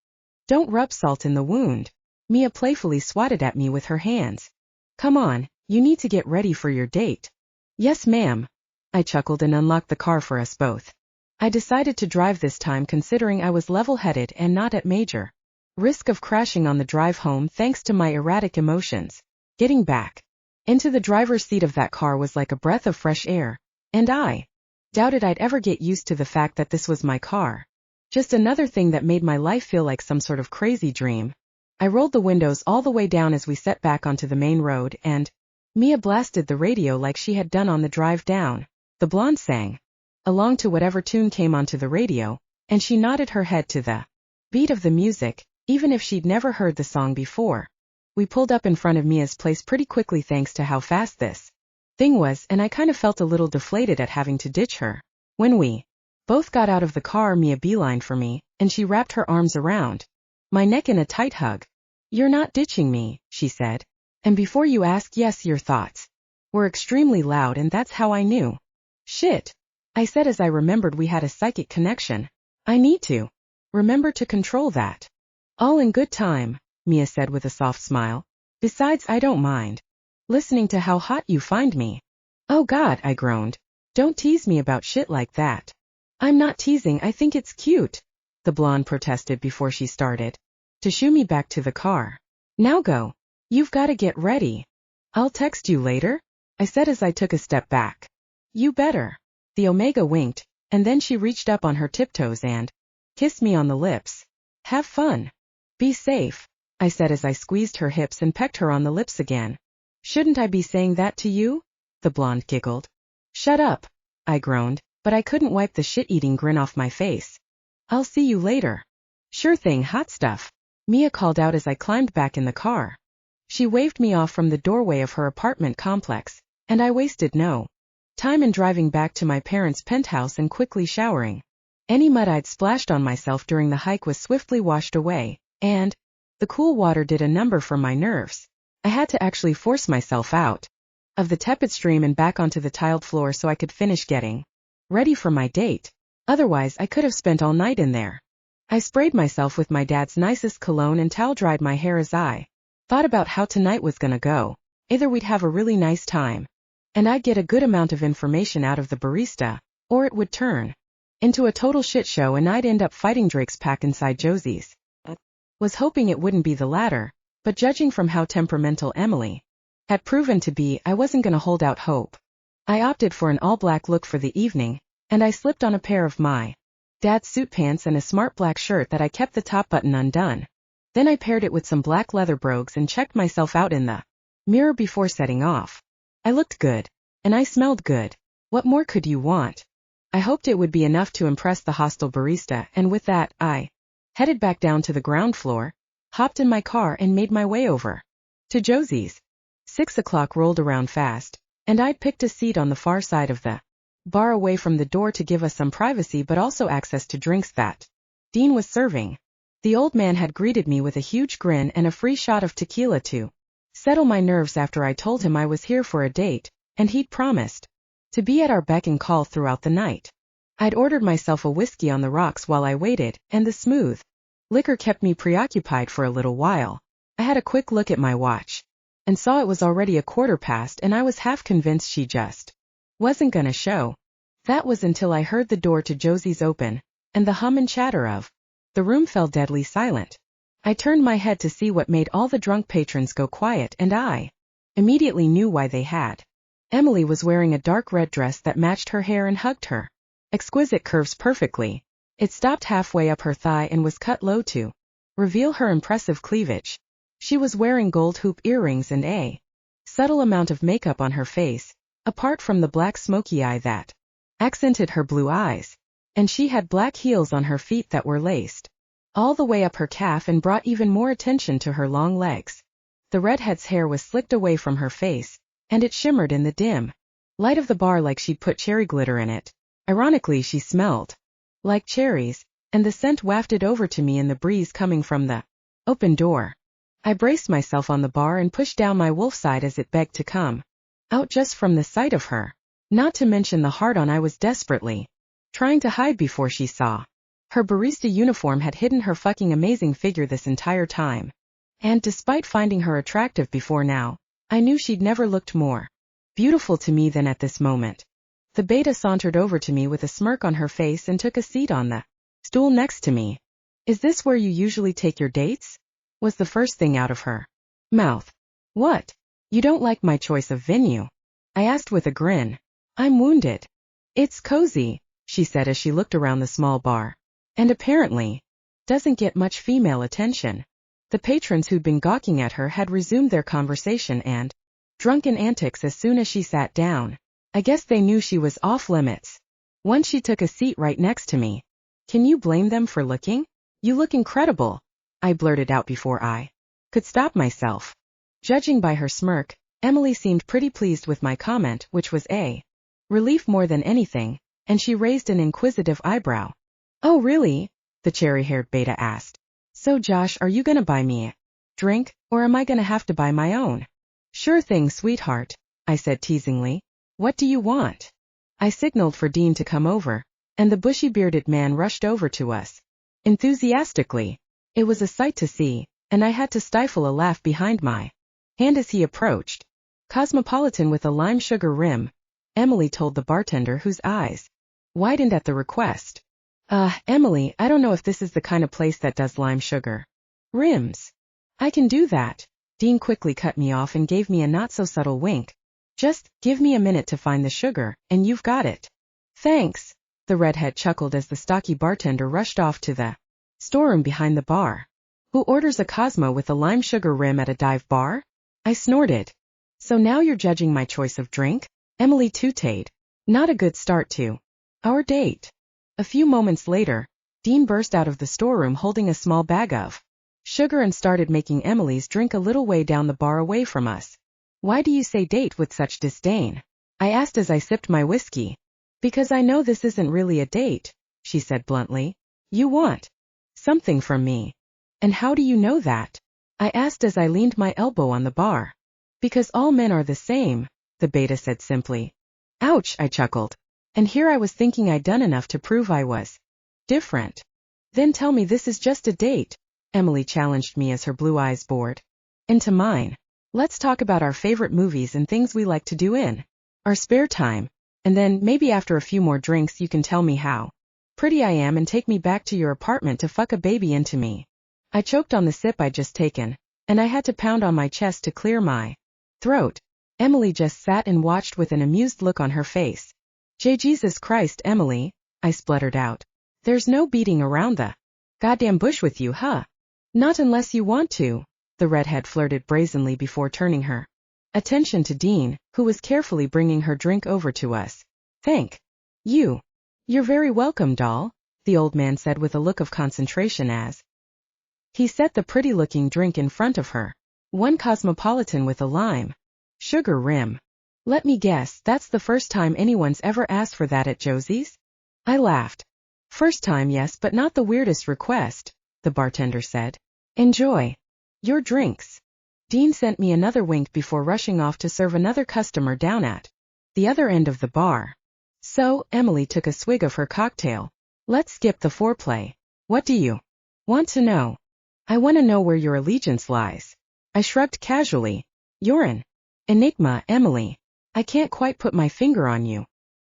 Don't rub salt in the wound." Mia playfully swatted at me with her hands. "Come on, you need to get ready for your date." "Yes, ma'am." I chuckled and unlocked the car for us both. I decided to drive this time considering I was level-headed and not at major risk of crashing on the drive home thanks to my erratic emotions. Getting back into the driver's seat of that car was like a breath of fresh air, and I doubted I'd ever get used to the fact that this was my car. Just another thing that made my life feel like some sort of crazy dream. I rolled the windows all the way down as we set back onto the main road, and Mia blasted the radio like she had done on the drive down. The blonde sang along to whatever tune came onto the radio, and she nodded her head to the beat of the music, even if she'd never heard the song before. We pulled up in front of Mia's place pretty quickly thanks to how fast this thing was, and I kind of felt a little deflated at having to ditch her. When we both got out of the car, Mia beelined for me, and she wrapped her arms around my neck in a tight hug. "You're not ditching me," she said. "And before you ask, yes, your thoughts were extremely loud, and that's how I knew." "Shit," I said as I remembered we had a psychic connection. "I need to remember to control that." "All in good time," Mia said with a soft smile. "Besides, I don't mind listening to how hot you find me." "Oh God," I groaned. "Don't tease me about shit like that." "I'm not teasing, I think it's cute," the blonde protested before she started to shoo me back to the car. "Now go. You've got to get ready. I'll text you later." I said as I took a step back. You better. The Omega winked, and then she reached up on her tiptoes and kissed me on the lips. Have fun. Be safe, I said as I squeezed her hips and pecked her on the lips again. Shouldn't I be saying that to you? The blonde giggled. Shut up, I groaned, but I couldn't wipe the shit-eating grin off my face. I'll see you later. Sure thing, hot stuff, Mia called out as I climbed back in the car. She waved me off from the doorway of her apartment complex, and I wasted no time in driving back to my parents' penthouse and quickly showering. Any mud I'd splashed on myself during the hike was swiftly washed away, and the cool water did a number for my nerves. I had to actually force myself out of the tepid stream and back onto the tiled floor so I could finish getting ready for my date. Otherwise, I could have spent all night in there. I sprayed myself with my dad's nicest cologne and towel-dried my hair as I thought about how tonight was gonna go. Either we'd have a really nice time, and I'd get a good amount of information out of the barista, or it would turn into a total shit show and I'd end up fighting Drake's pack inside Josie's. Was hoping it wouldn't be the latter, but judging from how temperamental Emily had proven to be, I wasn't gonna hold out hope. I opted for an all-black look for the evening, and I slipped on a pair of my dad's suit pants and a smart black shirt that I kept the top button undone. Then I paired it with some black leather brogues and checked myself out in the mirror before setting off. I looked good, and I smelled good. What more could you want? I hoped it would be enough to impress the hostile barista, and with that, I headed back down to the ground floor, hopped in my car and made my way over to Josie's. 6 o'clock rolled around fast, and I'd picked a seat on the far side of the bar away from the door to give us some privacy but also access to drinks that Dean was serving. The old man had greeted me with a huge grin and a free shot of tequila to settle my nerves after I told him I was here for a date, and he'd promised to be at our beck and call throughout the night. I'd ordered myself a whiskey on the rocks while I waited, and the smooth liquor kept me preoccupied for a little while. I had a quick look at my watch, and saw it was already 1:15 and I was half convinced she just wasn't gonna show. That was until I heard the door to Josie's open, and the hum and chatter of the room fell deadly silent. I turned my head to see what made all the drunk patrons go quiet, and I immediately knew why they had. Emily was wearing a dark red dress that matched her hair and hugged her exquisite curves perfectly. It stopped halfway up her thigh and was cut low to reveal her impressive cleavage. She was wearing gold hoop earrings and a subtle amount of makeup on her face, apart from the black smoky eye that accented her blue eyes, and she had black heels on her feet that were laced all the way up her calf and brought even more attention to her long legs. The redhead's hair was slicked away from her face, and it shimmered in the dim light of the bar like she'd put cherry glitter in it. Ironically, she smelled like cherries, and the scent wafted over to me in the breeze coming from the open door. I braced myself on the bar and pushed down my wolf side as it begged to come out just from the sight of her, not to mention the hard-on I was desperately trying to hide before she saw. Her barista uniform had hidden her fucking amazing figure this entire time, and despite finding her attractive before now, I knew she'd never looked more beautiful to me than at this moment. The beta sauntered over to me with a smirk on her face and took a seat on the stool next to me. Is this where you usually take your dates? Was the first thing out of her mouth. What? You don't like my choice of venue? I asked with a grin. I'm wounded. It's cozy, she said as she looked around the small bar, and apparently doesn't get much female attention. The patrons who'd been gawking at her had resumed their conversation and drunken antics as soon as she sat down. I guess they knew she was off limits. Once she took a seat right next to me. Can you blame them for looking? You look incredible, I blurted out before I could stop myself. Judging by her smirk, Emily seemed pretty pleased with my comment, which was a relief more than anything, and she raised an inquisitive eyebrow. Oh really? The cherry-haired beta asked. So Josh, are you gonna buy me a drink, or am I gonna have to buy my own? Sure thing, sweetheart, I said teasingly. What do you want? I signaled for Dean to come over, and the bushy-bearded man rushed over to us enthusiastically. It was a sight to see, and I had to stifle a laugh behind my hand as he approached. Cosmopolitan with a lime sugar rim, Emily told the bartender, whose eyes widened at the request. Emily, I don't know if this is the kind of place that does lime sugar rims. I can do that. Dean quickly cut me off and gave me a not-so-subtle wink. Just give me a minute to find the sugar, and you've got it. Thanks, the redhead chuckled as the stocky bartender rushed off to the storeroom behind the bar. Who orders a Cosmo with a lime sugar rim at a dive bar? I snorted. So now you're judging my choice of drink? Emily tooted. Not a good start to our date. A few moments later, Dean burst out of the storeroom holding a small bag of sugar and started making Emily's drink a little way down the bar away from us. Why do you say date with such disdain? I asked as I sipped my whiskey. Because I know this isn't really a date, she said bluntly. You want something from me. And how do you know that? I asked as I leaned my elbow on the bar. Because all men are the same, the beta said simply. Ouch, I chuckled. And here I was thinking I'd done enough to prove I was different. Then tell me this is just a date, Emily challenged me as her blue eyes bored into mine. Let's talk about our favorite movies and things we like to do in our spare time. And then, maybe after a few more drinks you can tell me how pretty I am and take me back to your apartment to fuck a baby into me. I choked on the sip I'd just taken, and I had to pound on my chest to clear my throat. Emily just sat and watched with an amused look on her face. Jesus Christ, Emily, I spluttered out. There's no beating around the goddamn bush with you, huh? Not unless you want to, the redhead flirted brazenly before turning her attention to Dean, who was carefully bringing her drink over to us. Thank you. You're very welcome, doll, the old man said with a look of concentration as he set the pretty-looking drink in front of her. One cosmopolitan with a lime sugar rim. Let me guess, that's the first time anyone's ever asked for that at Josie's? I laughed. First time, yes, but not the weirdest request, the bartender said. Enjoy your drinks. Dean sent me another wink before rushing off to serve another customer down at the other end of the bar. So, Emily took a swig of her cocktail. Let's skip the foreplay. What do you want to know? I want to know where your allegiance lies. I shrugged casually. You're an enigma, Emily. I can't quite put my finger on you.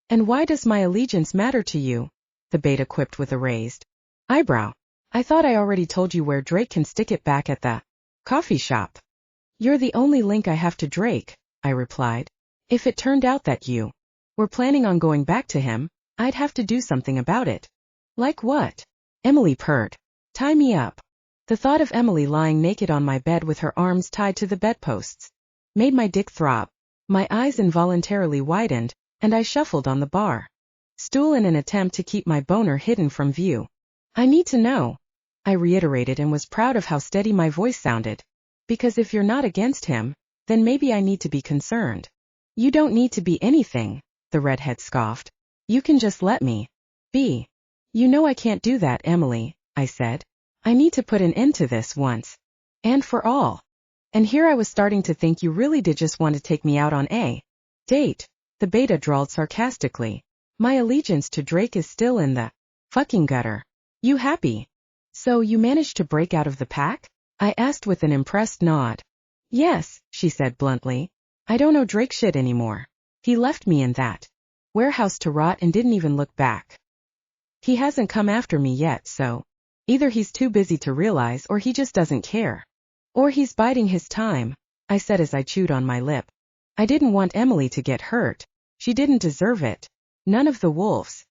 And why does my allegiance matter to you? The beta quipped with a raised eyebrow. I thought I already told you where Drake can stick it back at the coffee shop. You're the only link I have to Drake, I replied. If it turned out that you were planning on going back to him, I'd have to do something about it. Like what? Emily purred. Tie me up. The thought of Emily lying naked on my bed with her arms tied to the bedposts made my dick throb. My eyes involuntarily widened, and I shuffled on the bar stool in an attempt to keep my boner hidden from view. I need to know, I reiterated and was proud of how steady my voice sounded. Because if you're not against him, then maybe I need to be concerned. You don't need to be anything, the redhead scoffed. You can just let me be. You know I can't do that, Emily, I said. I need to put an end to this once and for all. And here I was starting to think you really did just want to take me out on a date, the beta drawled sarcastically. My allegiance to Drake is still in the fucking gutter. You happy? So you managed to break out of the pack? I asked with an impressed nod. Yes, she said bluntly. I don't know Drake shit anymore. He left me in that warehouse to rot and didn't even look back. He hasn't come after me yet, so either he's too busy to realize or he just doesn't care. Or he's biding his time, I said as I chewed on my lip. I didn't want Emily to get hurt. She didn't deserve it. None of the wolves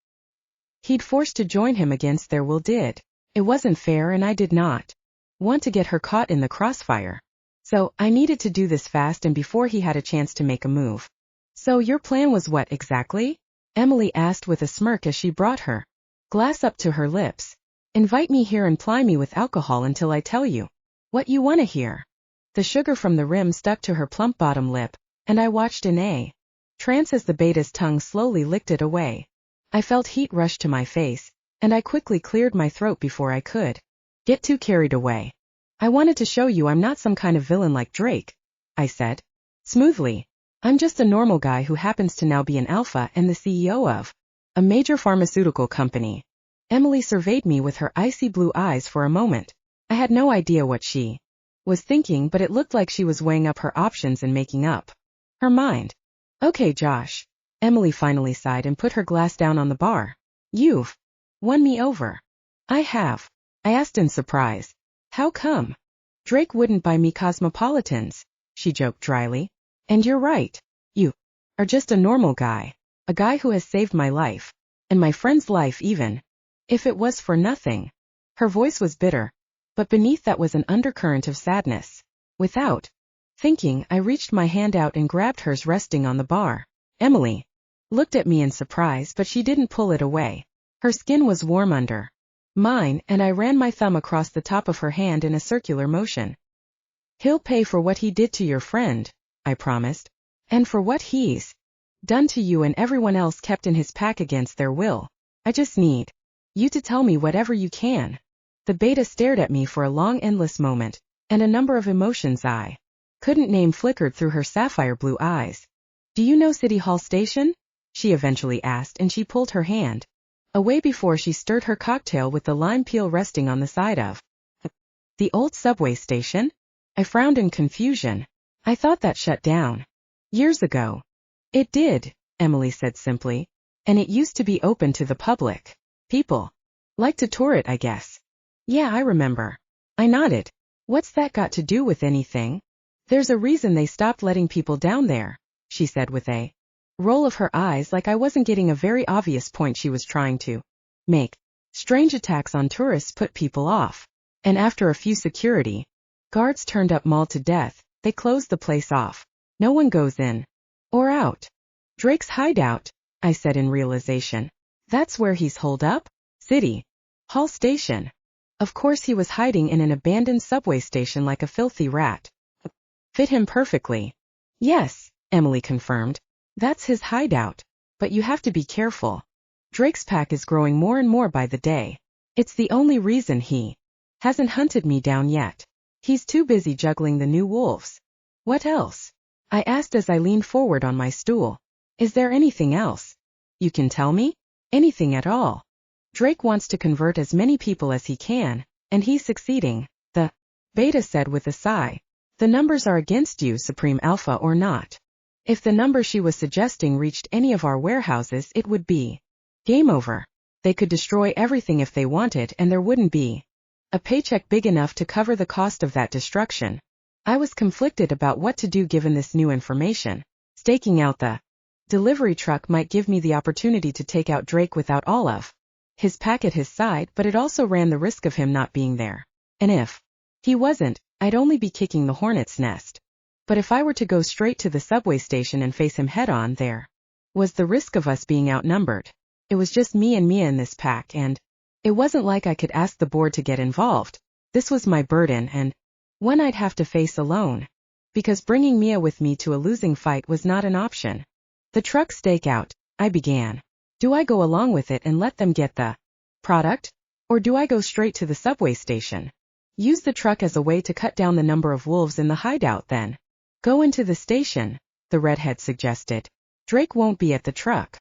he'd forced to join him against their will did. It wasn't fair and I did not want to get her caught in the crossfire. So, I needed to do this fast and before he had a chance to make a move. So your plan was what exactly? Emily asked with a smirk as she brought her glass up to her lips. Invite me here and ply me with alcohol until I tell you what you want to hear. The sugar from the rim stuck to her plump bottom lip, and I watched in a trance as the beta's tongue slowly licked it away. I felt heat rush to my face, and I quickly cleared my throat before I could get too carried away. I wanted to show you I'm not some kind of villain like Drake, I said smoothly. I'm just a normal guy who happens to now be an alpha and the CEO of a major pharmaceutical company. Emily surveyed me with her icy blue eyes for a moment. I had no idea what she was thinking, but it looked like she was weighing up her options and making up her mind. Okay, Josh. Emily finally sighed and put her glass down on the bar. You've won me over. I have. I asked in surprise. How come? Drake wouldn't buy me cosmopolitans, she joked dryly. And you're right. You Or just a normal guy. A guy who has saved my life. And my friend's life even. If it was for nothing. Her voice was bitter. But beneath that was an undercurrent of sadness. Without thinking, I reached my hand out and grabbed hers resting on the bar. Emily looked at me in surprise, but she didn't pull it away. Her skin was warm under mine, and I ran my thumb across the top of her hand in a circular motion. He'll pay for what he did to your friend, I promised. And for what he's done to you and everyone else kept in his pack against their will. I just need you to tell me whatever you can. The beta stared at me for a long endless moment, and a number of emotions I couldn't name flickered through her sapphire blue eyes. Do you know City Hall Station? She eventually asked, and she pulled her hand away before she stirred her cocktail with the lime peel resting on the side of the old subway station. I frowned in confusion. I thought that shut down years ago. It did, Emily said simply, and it used to be open to the public. People like to tour it, I guess. Yeah, I remember. I nodded. What's that got to do with anything? There's a reason they stopped letting people down there, she said with a roll of her eyes, like I wasn't getting a very obvious point she was trying to make. Strange attacks on tourists put people off. And after a few security guards turned up mauled to death, they closed the place off. No one goes in or out. Drake's hideout, I said in realization. That's where he's holed up? City Hall Station. Of course he was hiding in an abandoned subway station like a filthy rat. Fit him perfectly. Yes, Emily confirmed. That's his hideout. But you have to be careful. Drake's pack is growing more and more by the day. It's the only reason he hasn't hunted me down yet. He's too busy juggling the new wolves. What else? I asked as I leaned forward on my stool. Is there anything else you can tell me? Anything at all. Drake wants to convert as many people as he can, and he's succeeding, the beta said with a sigh. The numbers are against you, Supreme Alpha, or not. If the number she was suggesting reached any of our warehouses, it would be game over. They could destroy everything if they wanted, and there wouldn't be a paycheck big enough to cover the cost of that destruction. I was conflicted about what to do given this new information. Staking out the delivery truck might give me the opportunity to take out Drake without all of his pack at his side, but it also ran the risk of him not being there. And if he wasn't, I'd only be kicking the hornet's nest. But if I were to go straight to the subway station and face him head-on, there was the risk of us being outnumbered. It was just me and Mia in this pack, and it wasn't like I could ask the board to get involved. This was my burden, and one I'd have to face alone. Because bringing Mia with me to a losing fight was not an option. The truck stakeout, I began. Do I go along with it and let them get the product? Or do I go straight to the subway station? Use the truck as a way to cut down the number of wolves in the hideout then. Go into the station, the redhead suggested. Drake won't be at the truck.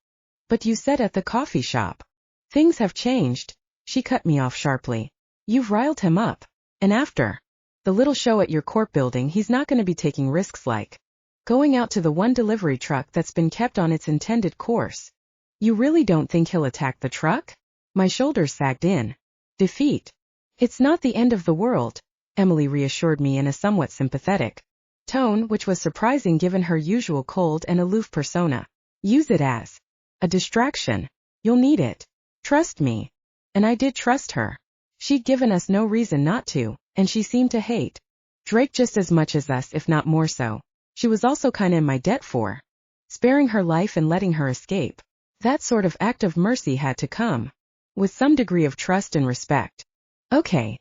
But you said at the coffee shop. Things have changed. She cut me off sharply. You've riled him up. And after the little show at your corp building, he's not going to be taking risks like going out to the one delivery truck that's been kept on its intended course. You really don't think he'll attack the truck? My shoulders sagged in defeat. It's not the end of the world, Emily reassured me in a somewhat sympathetic tone, which was surprising given her usual cold and aloof persona. Use it as a distraction. You'll need it. Trust me. And I did trust her. She'd given us no reason not to, and she seemed to hate Drake just as much as us, if not more so. She was also kinda in my debt for sparing her life and letting her escape. That sort of act of mercy had to come with some degree of trust and respect. Okay.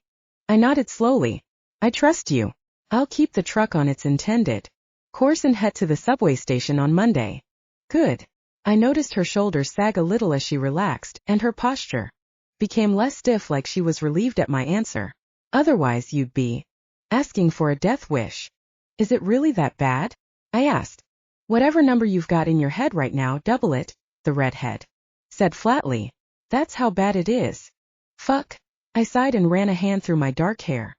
I nodded slowly. I trust you. I'll keep the truck on its intended course and head to the subway station on Monday. Good. I noticed her shoulders sag a little as she relaxed, and her posture became less stiff, like she was relieved at my answer. Otherwise you'd be asking for a death wish. Is it really that bad? I asked. Whatever number you've got in your head right now, double it, the redhead said flatly. That's how bad it is. Fuck. I sighed and ran a hand through my dark hair.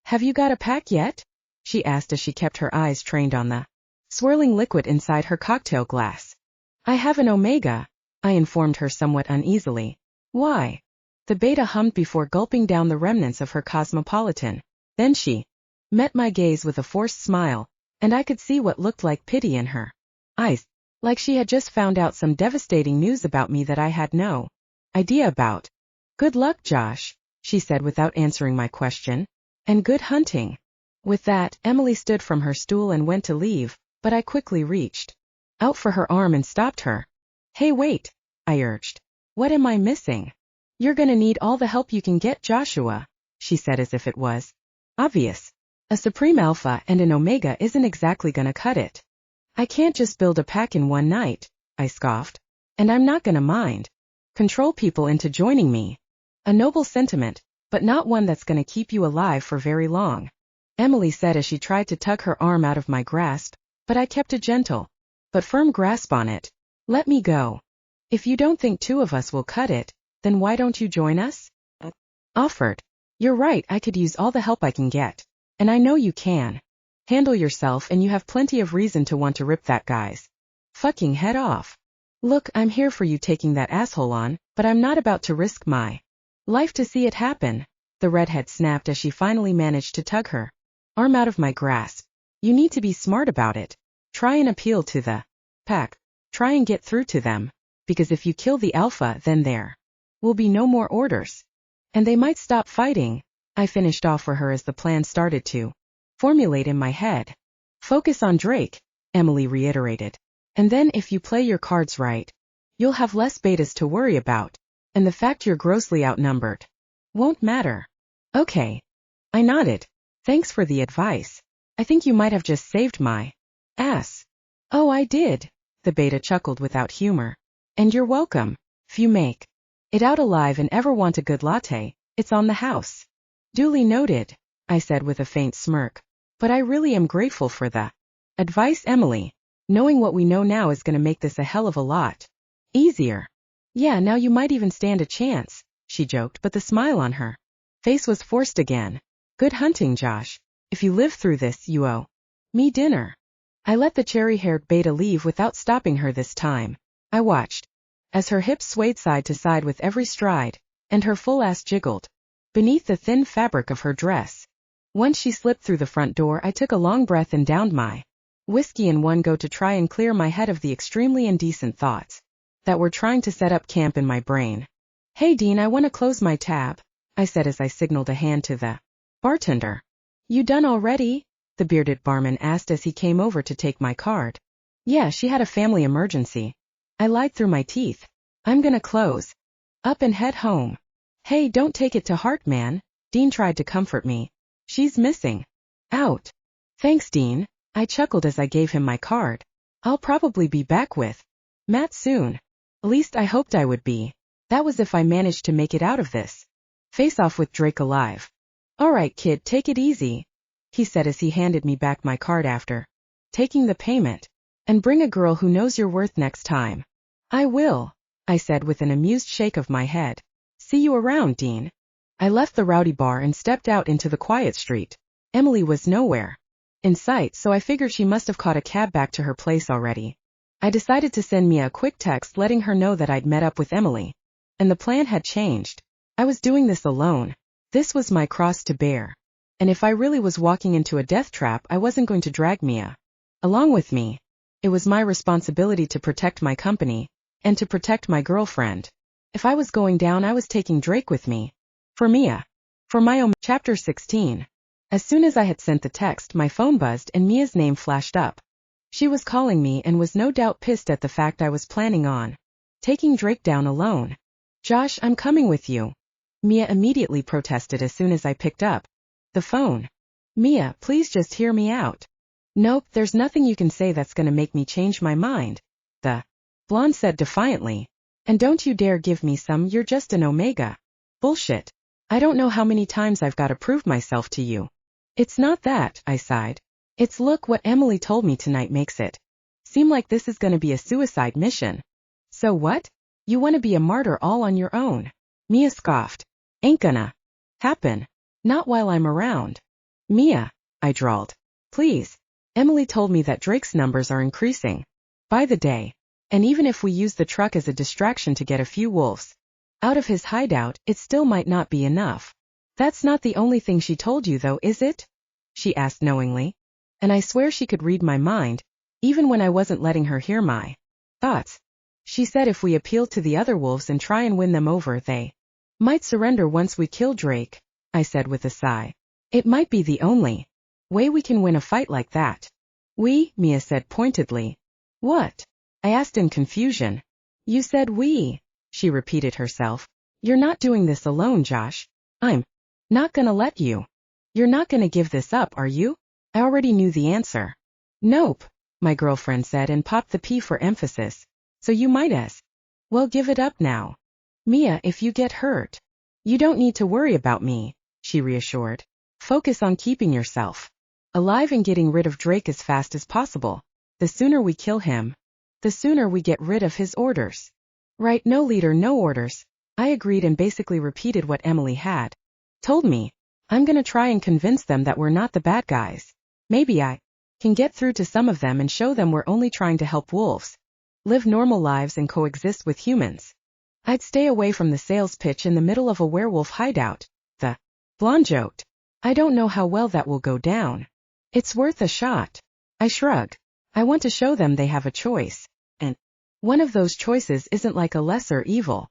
Have you got a pack yet? She asked as she kept her eyes trained on the swirling liquid inside her cocktail glass. I have an Omega, I informed her somewhat uneasily. Why? The beta hummed before gulping down the remnants of her cosmopolitan. Then she met my gaze with a forced smile, and I could see what looked like pity in her eyes. Like she had just found out some devastating news about me that I had no idea about. Good luck, Josh, she said without answering my question. And good hunting. With that, Emily stood from her stool and went to leave, but I quickly reached out for her arm and stopped her. Hey, wait, I urged. What am I missing? You're gonna need all the help you can get, Joshua, she said as if it was obvious. A Supreme Alpha and an Omega isn't exactly gonna cut it. I can't just build a pack in one night, I scoffed. And I'm not gonna mind. Control people into joining me. A noble sentiment, but not one that's gonna keep you alive for very long, Emily said as she tried to tug her arm out of my grasp, but I kept a gentle but firm grasp on it. Let me go. If you don't think two of us will cut it, then why don't you join us? Offered. You're right, I could use all the help I can get. And I know you can. Handle yourself and you have plenty of reason to want to rip that guy's fucking head off. Look, I'm here for you taking that asshole on, but I'm not about to risk my life to see it happen, the redhead snapped as she finally managed to tug her arm out of my grasp. You need to be smart about it. Try and appeal to the pack. Try and get through to them, because if you kill the alpha, then there will be no more orders. And they might stop fighting, I finished off for her as the plan started to formulate in my head. Focus on Drake, Emily reiterated. And then if you play your cards right, you'll have less betas to worry about, and the fact you're grossly outnumbered won't matter. Okay. I nodded. Thanks for the advice. I think you might have just saved my ass. Oh, I did, the beta chuckled without humor. And you're welcome. If you make it out alive and ever want a good latte, it's on the house. Duly noted, I said with a faint smirk. But I really am grateful for the advice, Emily. Knowing what we know now is going to make this a hell of a lot easier. Yeah, now you might even stand a chance, she joked, but the smile on her face was forced again. Good hunting, Josh. If you live through this, you owe me dinner. I let the cherry-haired beta leave without stopping her this time. I watched as her hips swayed side to side with every stride, and her full ass jiggled beneath the thin fabric of her dress. Once she slipped through the front door, I took a long breath and downed my whiskey in one go to try and clear my head of the extremely indecent thoughts that were trying to set up camp in my brain. Hey Dean, I want to close my tab, I said as I signaled a hand to the bartender. You done already? The bearded barman asked as he came over to take my card. Yeah, she had a family emergency. I lied through my teeth. I'm gonna close up and head home. Hey, don't take it to heart, man. Dean tried to comfort me. She's missing out. Thanks, Dean, I chuckled as I gave him my card. I'll probably be back with Matt soon. At least I hoped I would be. That was if I managed to make it out of this face-off with Drake alive. All right, kid, take it easy, he said as he handed me back my card after taking the payment. And bring a girl who knows your worth next time. I will, I said with an amused shake of my head. See you around, Dean. I left the rowdy bar and stepped out into the quiet street. Emily was nowhere in sight, so I figured she must have caught a cab back to her place already. I decided to send Mia a quick text letting her know that I'd met up with Emily. And the plan had changed. I was doing this alone. This was my cross to bear. And if I really was walking into a death trap, I wasn't going to drag Mia along with me. It was my responsibility to protect my company, and to protect my girlfriend. If I was going down, I was taking Drake with me. For Mia. For my own. Chapter 16. As soon as I had sent the text, my phone buzzed and Mia's name flashed up. She was calling me and was no doubt pissed at the fact I was planning on taking Drake down alone. Josh, I'm coming with you, Mia immediately protested as soon as I picked up the phone. Mia, please just hear me out. Nope, there's nothing you can say that's gonna make me change my mind, the blonde said defiantly. And don't you dare give me some "you're just an Omega" bullshit. I don't know how many times I've gotta prove myself to you. It's not that, I sighed. It's look, what Emily told me tonight makes it seem like this is gonna be a suicide mission. So what? You wanna be a martyr all on your own? Mia scoffed. Ain't gonna happen. Not while I'm around. Mia, I drawled. Please. Emily told me that Drake's numbers are increasing by the day. And even if we use the truck as a distraction to get a few wolves out of his hideout, it still might not be enough. That's not the only thing she told you though, is it? She asked knowingly. And I swear she could read my mind, even when I wasn't letting her hear my Thoughts? She said if we appeal to the other wolves and try and win them over, they might surrender once we kill Drake, I said with a sigh. It might be the only way we can win a fight like that. We, Mia said pointedly. What? I asked in confusion. You said we, she repeated herself. You're not doing this alone, Josh. I'm not gonna let you. You're not gonna give this up, are you? I already knew the answer. Nope, my girlfriend said and popped the P for emphasis. So you might as well give it up now. Mia, if you get hurt, you don't need to worry about me, she reassured. Focus on keeping yourself alive and getting rid of Drake as fast as possible. The sooner we kill him, the sooner we get rid of his orders. Right, no leader, no orders. I agreed and basically repeated what Emily had told me. I'm gonna try and convince them that we're not the bad guys. Maybe I can get through to some of them and show them we're only trying to help wolves live normal lives and coexist with humans. I'd stay away from the sales pitch in the middle of a werewolf hideout. The blonde joked. I don't know how well that will go down. It's worth a shot. I shrugged. I want to show them they have a choice. And one of those choices isn't like a lesser evil.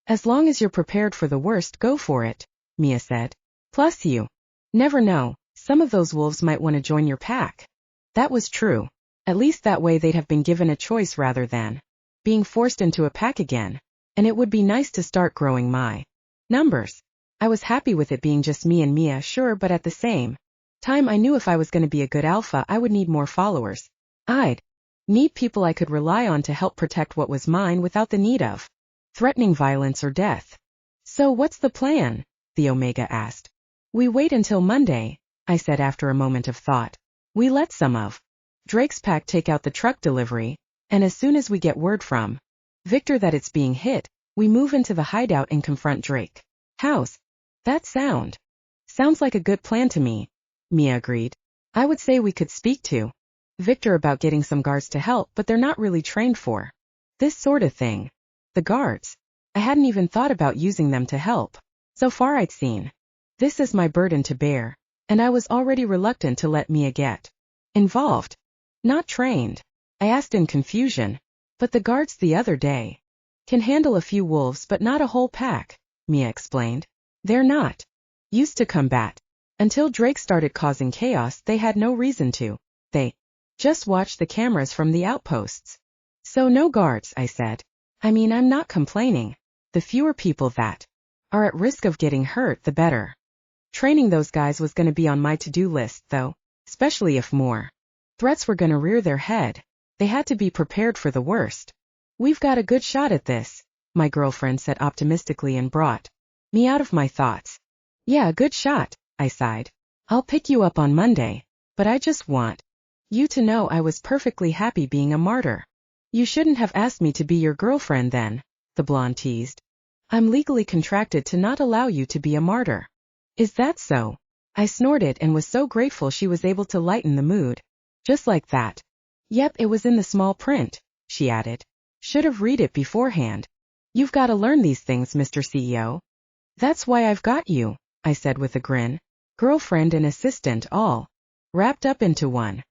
As long as you're prepared for the worst, go for it, Mia said. Plus you never know, some of those wolves might want to join your pack. That was true. At least that way they'd have been given a choice rather than being forced into a pack again. And it would be nice to start growing my numbers. I was happy with it being just me and Mia, sure, but at the same time I knew if I was going to be a good alpha I would need more followers. I'd need people I could rely on to help protect what was mine without the need of threatening violence or death. So what's the plan? The Omega asked. We wait until Monday, I said after a moment of thought. We let some of Drake's pack take out the truck delivery, and as soon as we get word from Victor that it's being hit, we move into the hideout and confront Drake. How's that sound? Sounds like a good plan to me, Mia agreed. I would say we could speak to Victor about getting some guards to help, but they're not really trained for this sort of thing. The guards. I hadn't even thought about using them to help. So far I'd seen this as my burden to bear, and I was already reluctant to let Mia get involved. Not trained, I asked in confusion. But the guards the other day can handle a few wolves but not a whole pack, Mia explained. They're not used to combat. Until Drake started causing chaos, they had no reason to. They just watched the cameras from the outposts. So no guards, I said. I mean, I'm not complaining. The fewer people that are at risk of getting hurt, the better. Training those guys was going to be on my to-do list, though, especially if more threats were going to rear their head. They had to be prepared for the worst. We've got a good shot at this, my girlfriend said optimistically and brought me out of my thoughts. Yeah, a good shot, I sighed. I'll pick you up on Monday, but I just want you to know I was perfectly happy being a martyr. You shouldn't have asked me to be your girlfriend then, the blonde teased. I'm legally contracted to not allow you to be a martyr. Is that so? I snorted and was so grateful she was able to lighten the mood. Just like that. Yep, it was in the small print, she added. Should have read it beforehand. You've got to learn these things, Mr. CEO. That's why I've got you, I said with a grin. Girlfriend and assistant all wrapped up into one.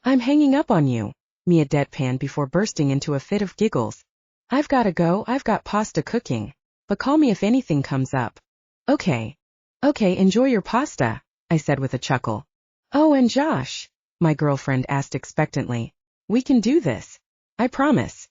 I'm hanging up on you, Mia deadpanned before bursting into a fit of giggles. I've got to go, I've got pasta cooking. But call me if anything comes up. Okay, enjoy your pasta, I said with a chuckle. Oh, and Josh, my girlfriend asked expectantly. We can do this. I promise.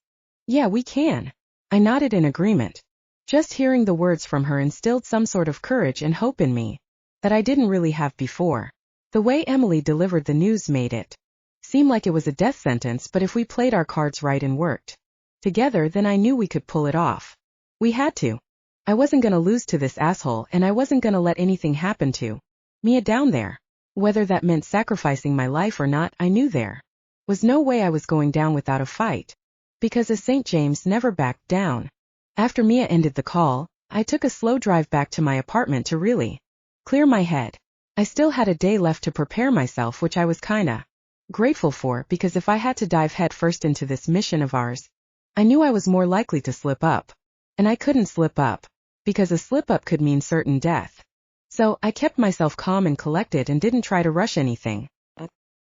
Yeah, we can. I nodded in agreement. Just hearing the words from her instilled some sort of courage and hope in me that I didn't really have before. The way Emily delivered the news made it seem like it was a death sentence, but if we played our cards right and worked together, then I knew we could pull it off. We had to. I wasn't gonna lose to this asshole, and I wasn't gonna let anything happen to Mia down there. Whether that meant sacrificing my life or not, I knew there was no way I was going down without a fight. Because as St. James never backed down. After Mia ended the call, I took a slow drive back to my apartment to really clear my head. I still had a day left to prepare myself, which I was kinda grateful for, because if I had to dive headfirst into this mission of ours, I knew I was more likely to slip up. And I couldn't slip up, because a slip-up could mean certain death. So I kept myself calm and collected and didn't try to rush anything.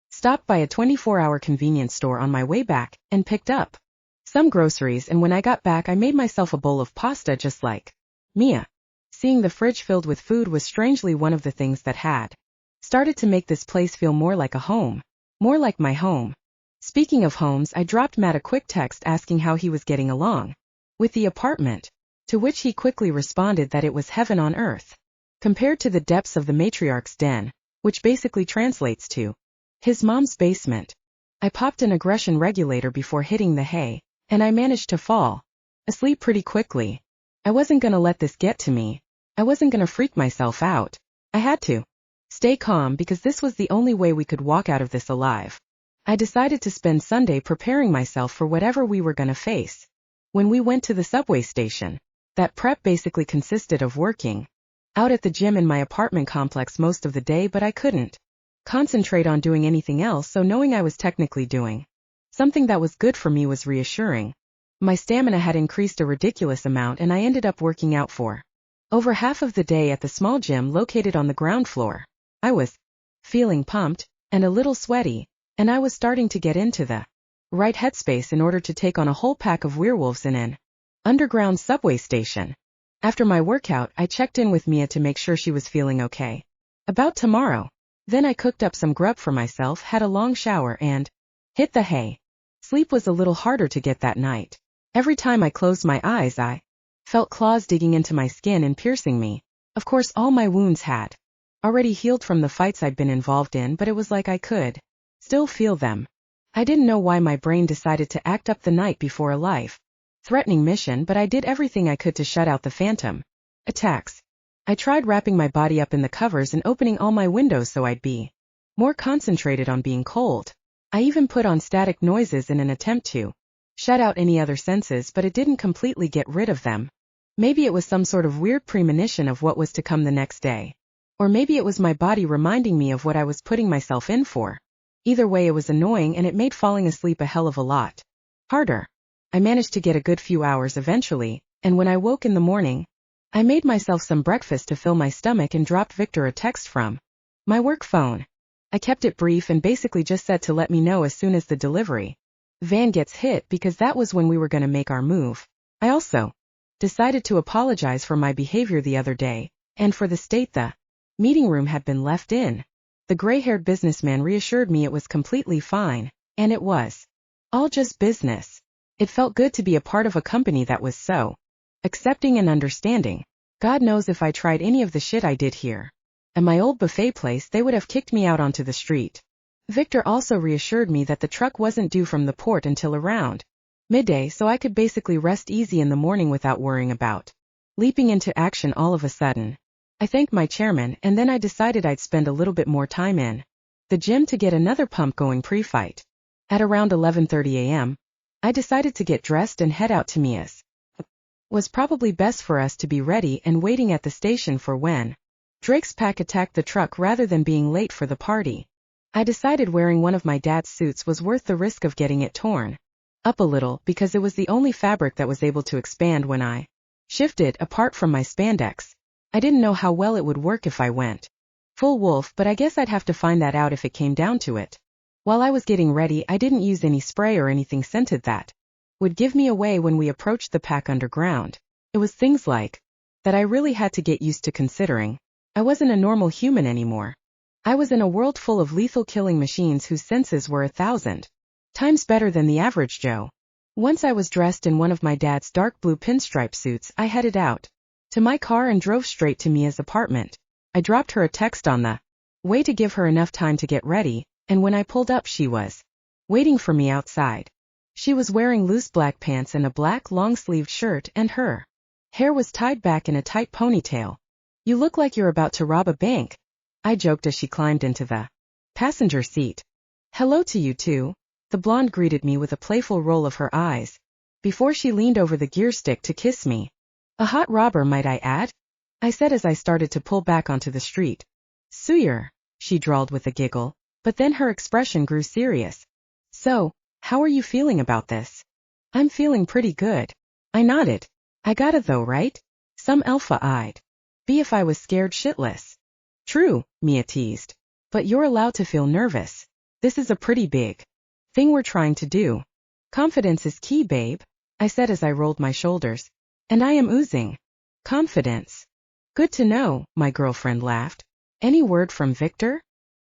Stopped by a 24-hour convenience store on my way back and picked up some groceries, and when I got back I made myself a bowl of pasta just like Mia. Seeing the fridge filled with food was strangely one of the things that had started to make this place feel more like a home. More like my home. Speaking of homes, I dropped Matt a quick text asking how he was getting along with the apartment, to which he quickly responded that it was heaven on earth, compared to the depths of the matriarch's den, which basically translates to his mom's basement. I popped an aggression regulator before hitting the hay, and I managed to fall asleep pretty quickly. I wasn't gonna let this get to me. I wasn't gonna freak myself out. I had to stay calm because this was the only way we could walk out of this alive. I decided to spend Sunday preparing myself for whatever we were gonna face. When we went to the subway station, that prep basically consisted of working out at the gym in my apartment complex most of the day, but I couldn't concentrate on doing anything else, so knowing I was technically doing something that was good for me was reassuring. My stamina had increased a ridiculous amount, and I ended up working out for over half of the day at the small gym located on the ground floor. I was feeling pumped and a little sweaty, and I was starting to get into the right headspace in order to take on a whole pack of werewolves in an underground subway station. After my workout, I checked in with Mia to make sure she was feeling okay about tomorrow. Then I cooked up some grub for myself, had a long shower, and hit the hay. Sleep was a little harder to get that night. Every time I closed my eyes, I felt claws digging into my skin and piercing me. Of course, all my wounds had already healed from the fights I'd been involved in, but it was like I could still feel them. I didn't know why my brain decided to act up the night before a life-threatening mission, but I did everything I could to shut out the phantom attacks. I tried wrapping my body up in the covers and opening all my windows so I'd be more concentrated on being cold. I even put on static noises in an attempt to shut out any other senses, but it didn't completely get rid of them. Maybe it was some sort of weird premonition of what was to come the next day. Or maybe it was my body reminding me of what I was putting myself in for. Either way, it was annoying, and it made falling asleep a hell of a lot harder. I managed to get a good few hours eventually, and when I woke in the morning, I made myself some breakfast to fill my stomach and dropped Victor a text from my work phone. I kept it brief and basically just said to let me know as soon as the delivery van gets hit, because that was when we were going to make our move. I also decided to apologize for my behavior the other day, and for the state the meeting room had been left in. The gray-haired businessman reassured me it was completely fine, and it was all just business. It felt good to be a part of a company that was so accepting and understanding. God knows if I tried any of the shit I did here at my old buffet place, they would have kicked me out onto the street. Victor also reassured me that the truck wasn't due from the port until around midday, so I could basically rest easy in the morning without worrying about leaping into action all of a sudden. I thanked my chairman, and then I decided I'd spend a little bit more time in the gym to get another pump going pre-fight. At around 11:30 a.m., I decided to get dressed and head out to Mia's. Was probably best for us to be ready and waiting at the station for when Drake's pack attacked the truck rather than being late for the party. I decided wearing one of my dad's suits was worth the risk of getting it torn up a little, because it was the only fabric that was able to expand when I shifted apart from my spandex. I didn't know how well it would work if I went full wolf, but I guess I'd have to find that out if it came down to it. While I was getting ready, I didn't use any spray or anything scented that would give me away when we approached the pack underground. It was things like that I really had to get used to, considering I wasn't a normal human anymore. I was in a world full of lethal killing machines whose senses were 1,000 times better than the average Joe. Once I was dressed in one of my dad's dark blue pinstripe suits, I headed out to my car and drove straight to Mia's apartment. I dropped her a text on the way to give her enough time to get ready, and when I pulled up, she was waiting for me outside. She was wearing loose black pants and a black long-sleeved shirt, and her hair was tied back in a tight ponytail. "You look like you're about to rob a bank," I joked as she climbed into the passenger seat. "Hello to you too," the blonde greeted me with a playful roll of her eyes, before she leaned over the gear stick to kiss me. "A hot robber, might I add?" I said as I started to pull back onto the street. "Sooyer," she drawled with a giggle, but then her expression grew serious. "So, how are you feeling about this?" "I'm feeling pretty good." I nodded. "I gotta though, right? Some alpha-eyed be if I was scared shitless." "True," Mia teased. "But you're allowed to feel nervous. This is a pretty big thing we're trying to do." Confidence is key, babe, I said as I rolled my shoulders. And I am oozing confidence. Good to know, my girlfriend laughed. Any word from Victor?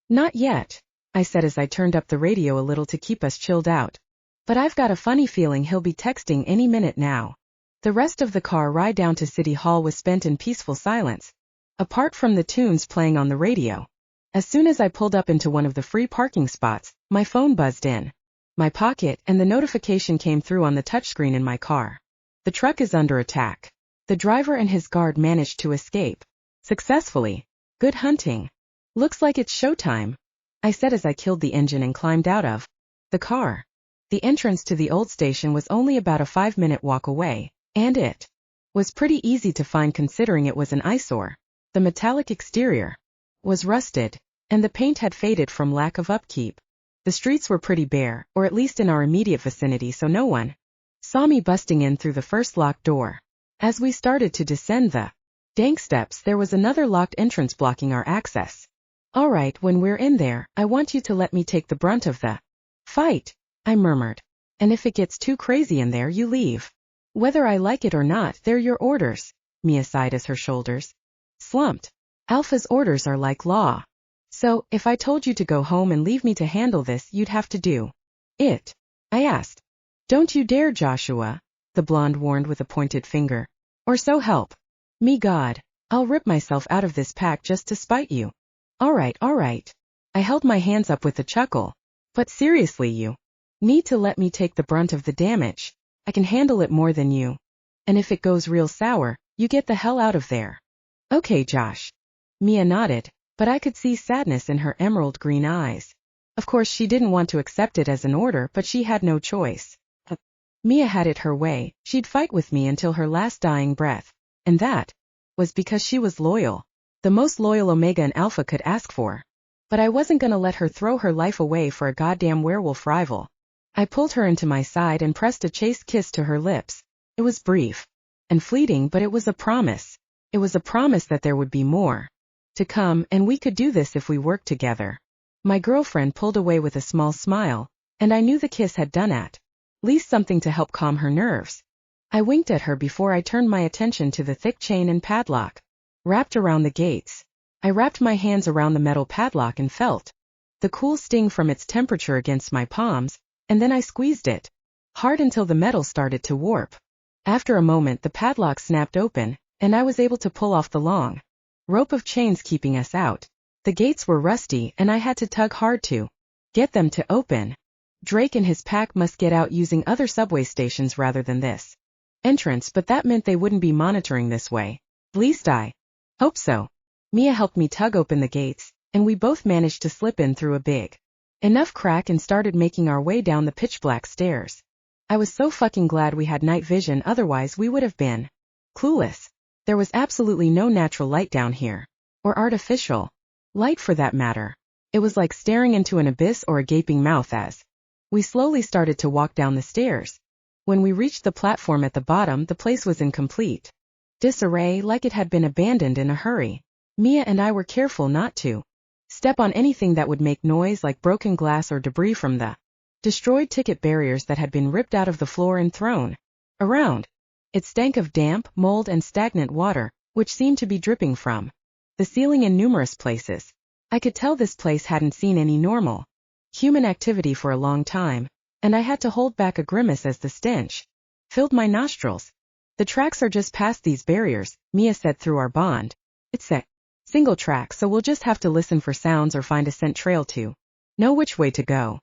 Not yet, I said as I turned up the radio a little to keep us chilled out. But I've got a funny feeling he'll be texting any minute now. The rest of the car ride down to City Hall was spent in peaceful silence, apart from the tunes playing on the radio. As soon as I pulled up into one of the free parking spots, my phone buzzed in my pocket and the notification came through on the touchscreen in my car. The truck is under attack. The driver and his guard managed to escape successfully. Good hunting. Looks like it's showtime, I said as I killed the engine and climbed out of the car. The entrance to the old station was only about a 5-minute walk away, and it was pretty easy to find considering it was an eyesore. The metallic exterior was rusted, and the paint had faded from lack of upkeep. The streets were pretty bare, or at least in our immediate vicinity, so no one saw me busting in through the first locked door. As we started to descend the dank steps, there was another locked entrance blocking our access. All right, when we're in there, I want you to let me take the brunt of the fight, I murmured. And if it gets too crazy in there, you leave. Whether I like it or not, they're your orders, Mia sighed as her shoulders slumped. Alpha's orders are like law. So, if I told you to go home and leave me to handle this, you'd have to do it, I asked. Don't you dare, Joshua, the blonde warned with a pointed finger. Or so help me God, I'll rip myself out of this pack just to spite you. All right. I held my hands up with a chuckle. But seriously, you need to let me take the brunt of the damage. I can handle it more than you. And if it goes real sour, you get the hell out of there. Okay, Josh. Mia nodded, but I could see sadness in her emerald green eyes. Of course she didn't want to accept it as an order, but she had no choice. Mia had it her way. She'd fight with me until her last dying breath. And that was because she was loyal. The most loyal Omega and Alpha could ask for. But I wasn't gonna let her throw her life away for a goddamn werewolf rival. I pulled her into my side and pressed a chaste kiss to her lips. It was brief and fleeting, but it was a promise. It was a promise that there would be more to come, and we could do this if we worked together. My girlfriend pulled away with a small smile, and I knew the kiss had done at least something to help calm her nerves. I winked at her before I turned my attention to the thick chain and padlock wrapped around the gates. I wrapped my hands around the metal padlock and felt the cool sting from its temperature against my palms, and then I squeezed it hard until the metal started to warp. After a moment, the padlock snapped open, and I was able to pull off the long rope of chains keeping us out. The gates were rusty, and I had to tug hard to get them to open. Drake and his pack must get out using other subway stations rather than this entrance, but that meant they wouldn't be monitoring this way. At least I hope so. Mia helped me tug open the gates, and we both managed to slip in through a big enough crack and started making our way down the pitch-black stairs. I was so fucking glad we had night vision, otherwise we would have been clueless. There was absolutely no natural light down here. Or artificial light for that matter. It was like staring into an abyss or a gaping mouth as we slowly started to walk down the stairs. When we reached the platform at the bottom, the place was in complete disarray, like it had been abandoned in a hurry. Mia and I were careful not to step on anything that would make noise, like broken glass or debris from the destroyed ticket barriers that had been ripped out of the floor and thrown around. It stank of damp, mold, and stagnant water, which seemed to be dripping from the ceiling in numerous places. I could tell this place hadn't seen any normal human activity for a long time, and I had to hold back a grimace as the stench filled my nostrils. The tracks are just past these barriers, Mia said through our bond. It's a single track, so we'll just have to listen for sounds or find a scent trail to know which way to go.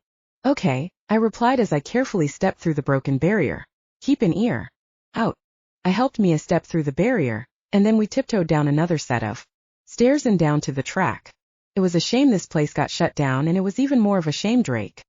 Okay, I replied as I carefully stepped through the broken barrier. Keep an ear out. I helped Mia step through the barrier, and then we tiptoed down another set of stairs and down to the track. It was a shame this place got shut down, and it was even more of a shame Drake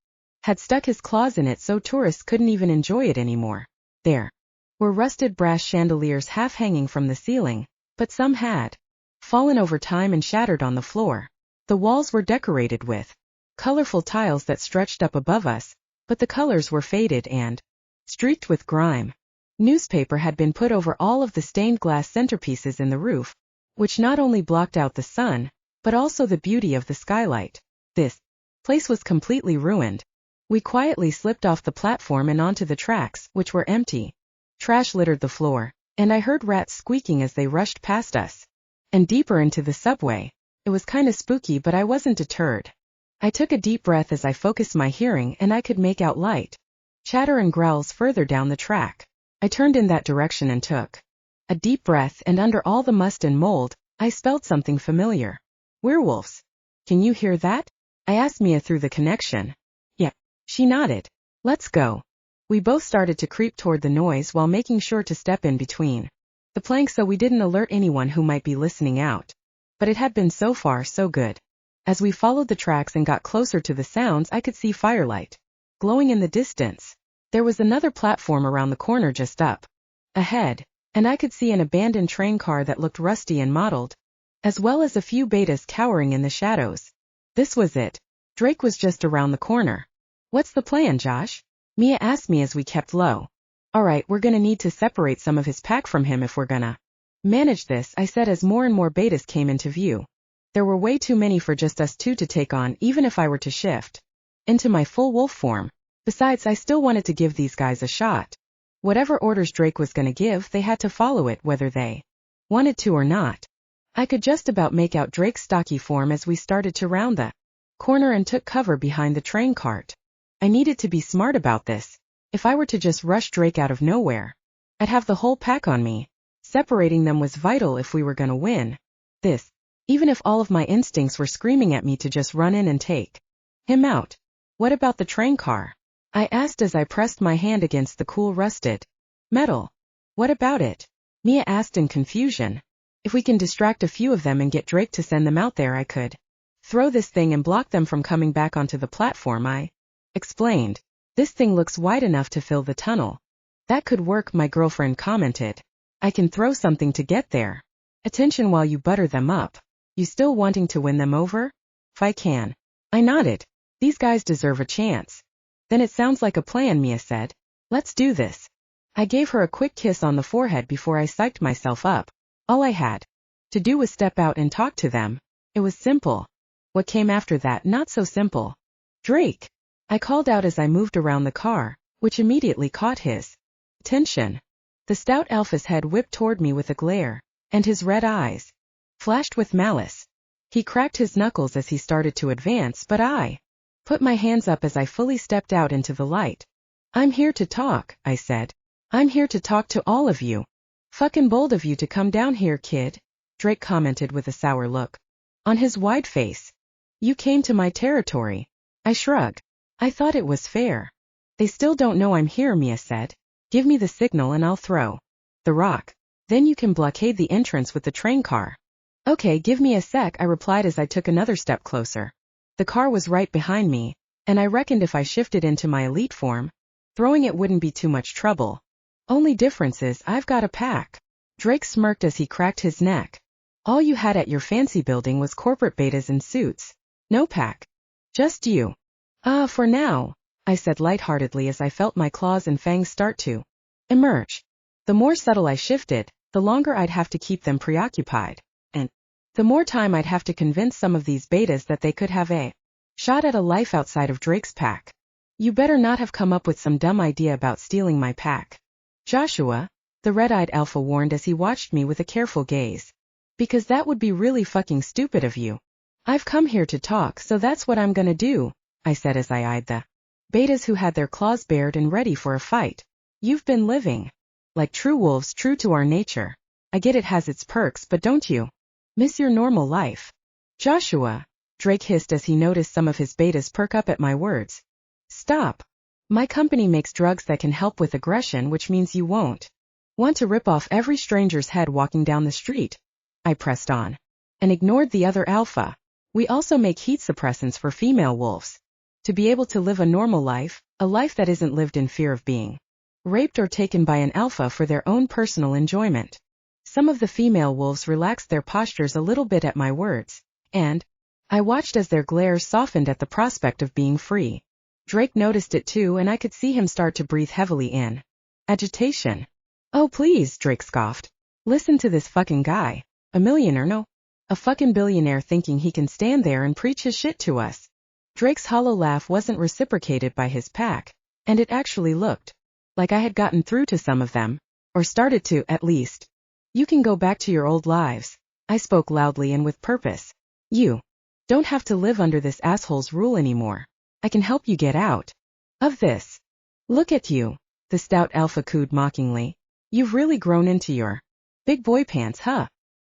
had stuck his claws in it so tourists couldn't even enjoy it anymore. There were rusted brass chandeliers half hanging from the ceiling, but some had fallen over time and shattered on the floor. The walls were decorated with colorful tiles that stretched up above us, but the colors were faded and streaked with grime. Newspaper had been put over all of the stained glass centerpieces in the roof, which not only blocked out the sun, but also the beauty of the skylight. This place was completely ruined. We quietly slipped off the platform and onto the tracks, which were empty. Trash littered the floor, and I heard rats squeaking as they rushed past us. And deeper into the subway. It was kinda spooky, but I wasn't deterred. I took a deep breath as I focused my hearing, and I could make out light chatter and growls further down the track. I turned in that direction and took a deep breath, and under all the must and mold, I smelled something familiar. Werewolves. Can you hear that? I asked Mia through the connection. Yep. She nodded. Let's go. We both started to creep toward the noise while making sure to step in between the planks so we didn't alert anyone who might be listening out. But it had been so far so good. As we followed the tracks and got closer to the sounds, I could see firelight glowing in the distance. There was another platform around the corner just up ahead, and I could see an abandoned train car that looked rusty and mottled, as well as a few betas cowering in the shadows. This was it. Drake was just around the corner. What's the plan, Josh? Mia asked me as we kept low. Alright, we're gonna need to separate some of his pack from him if we're gonna manage this, I said as more and more betas came into view. There were way too many for just us two to take on, even if I were to shift into my full wolf form. Besides, I still wanted to give these guys a shot. Whatever orders Drake was gonna give, they had to follow it whether they wanted to or not. I could just about make out Drake's stocky form as we started to round the corner and took cover behind the train cart. I needed to be smart about this. If I were to just rush Drake out of nowhere, I'd have the whole pack on me. Separating them was vital if we were gonna win this, even if all of my instincts were screaming at me to just run in and take him out. What about the train car? I asked as I pressed my hand against the cool rusted metal. What about it? Mia asked in confusion. If we can distract a few of them and get Drake to send them out there, I could throw this thing and block them from coming back onto the platform, I explained. This thing looks wide enough to fill the tunnel. That could work, my girlfriend commented. I can throw something to get there. Attention while you butter them up. You still wanting to win them over? If I can. I nodded. These guys deserve a chance. Then it sounds like a plan, Mia said. Let's do this. I gave her a quick kiss on the forehead before I psyched myself up. All I had to do was step out and talk to them. It was simple. What came after that, not so simple. Drake, I called out as I moved around the car, which immediately caught his attention. The stout alpha's head whipped toward me with a glare, and his red eyes flashed with malice. He cracked his knuckles as he started to advance, but I put my hands up as I fully stepped out into the light. I'm here to talk, I said. I'm here to talk to all of you. Fucking bold of you to come down here, kid, Drake commented with a sour look on his wide face. You came to my territory. I shrugged. I thought it was fair. They still don't know I'm here, Mia said. Give me the signal and I'll throw the rock. Then you can blockade the entrance with the train car. Okay, give me a sec, I replied as I took another step closer. The car was right behind me, and I reckoned if I shifted into my elite form, throwing it wouldn't be too much trouble. Only difference is I've got a pack. Drake smirked as he cracked his neck. All you had at your fancy building was corporate betas in suits. No pack. Just you. For now, I said lightheartedly as I felt my claws and fangs start to emerge. The more subtle I shifted, the longer I'd have to keep them preoccupied, and the more time I'd have to convince some of these betas that they could have a shot at a life outside of Drake's pack. You better not have come up with some dumb idea about stealing my pack, Joshua, the red-eyed alpha warned as he watched me with a careful gaze. Because that would be really fucking stupid of you. I've come here to talk, so that's what I'm gonna do, I said as I eyed the betas who had their claws bared and ready for a fight. You've been living like true wolves, true to our nature. I get it has its perks, but don't you miss your normal life? Joshua, Drake hissed as he noticed some of his betas perk up at my words. Stop. My company makes drugs that can help with aggression, which means you won't want to rip off every stranger's head walking down the street. I pressed on and ignored the other alpha. We also make heat suppressants for female wolves to be able to live a normal life, a life that isn't lived in fear of being raped or taken by an alpha for their own personal enjoyment. Some of the female wolves relaxed their postures a little bit at my words, and I watched as their glares softened at the prospect of being free. Drake noticed it too, and I could see him start to breathe heavily in agitation. Oh please, Drake scoffed. Listen to this fucking guy. A millionaire, no. A fucking billionaire thinking he can stand there and preach his shit to us. Drake's hollow laugh wasn't reciprocated by his pack, and it actually looked like I had gotten through to some of them, or started to, at least. You can go back to your old lives. I spoke loudly and with purpose. You don't have to live under this asshole's rule anymore. I can help you get out of this. Look at you, the stout alpha cooed mockingly. You've really grown into your big boy pants, huh?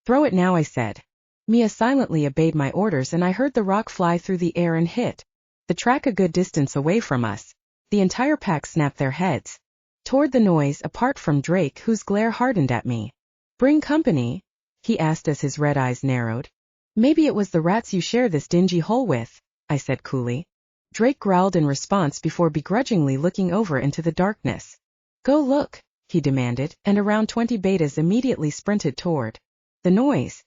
Throw it now, I said. Mia silently obeyed my orders and I heard the rock fly through the air and hit the track a good distance away from us. The entire pack snapped their heads toward the noise, apart from Drake, whose glare hardened at me. Bring company? He asked as his red eyes narrowed. Maybe it was the rats you share this dingy hole with, I said coolly. Drake growled in response before begrudgingly looking over into the darkness. Go look, he demanded, and around 20 betas immediately sprinted toward the noise.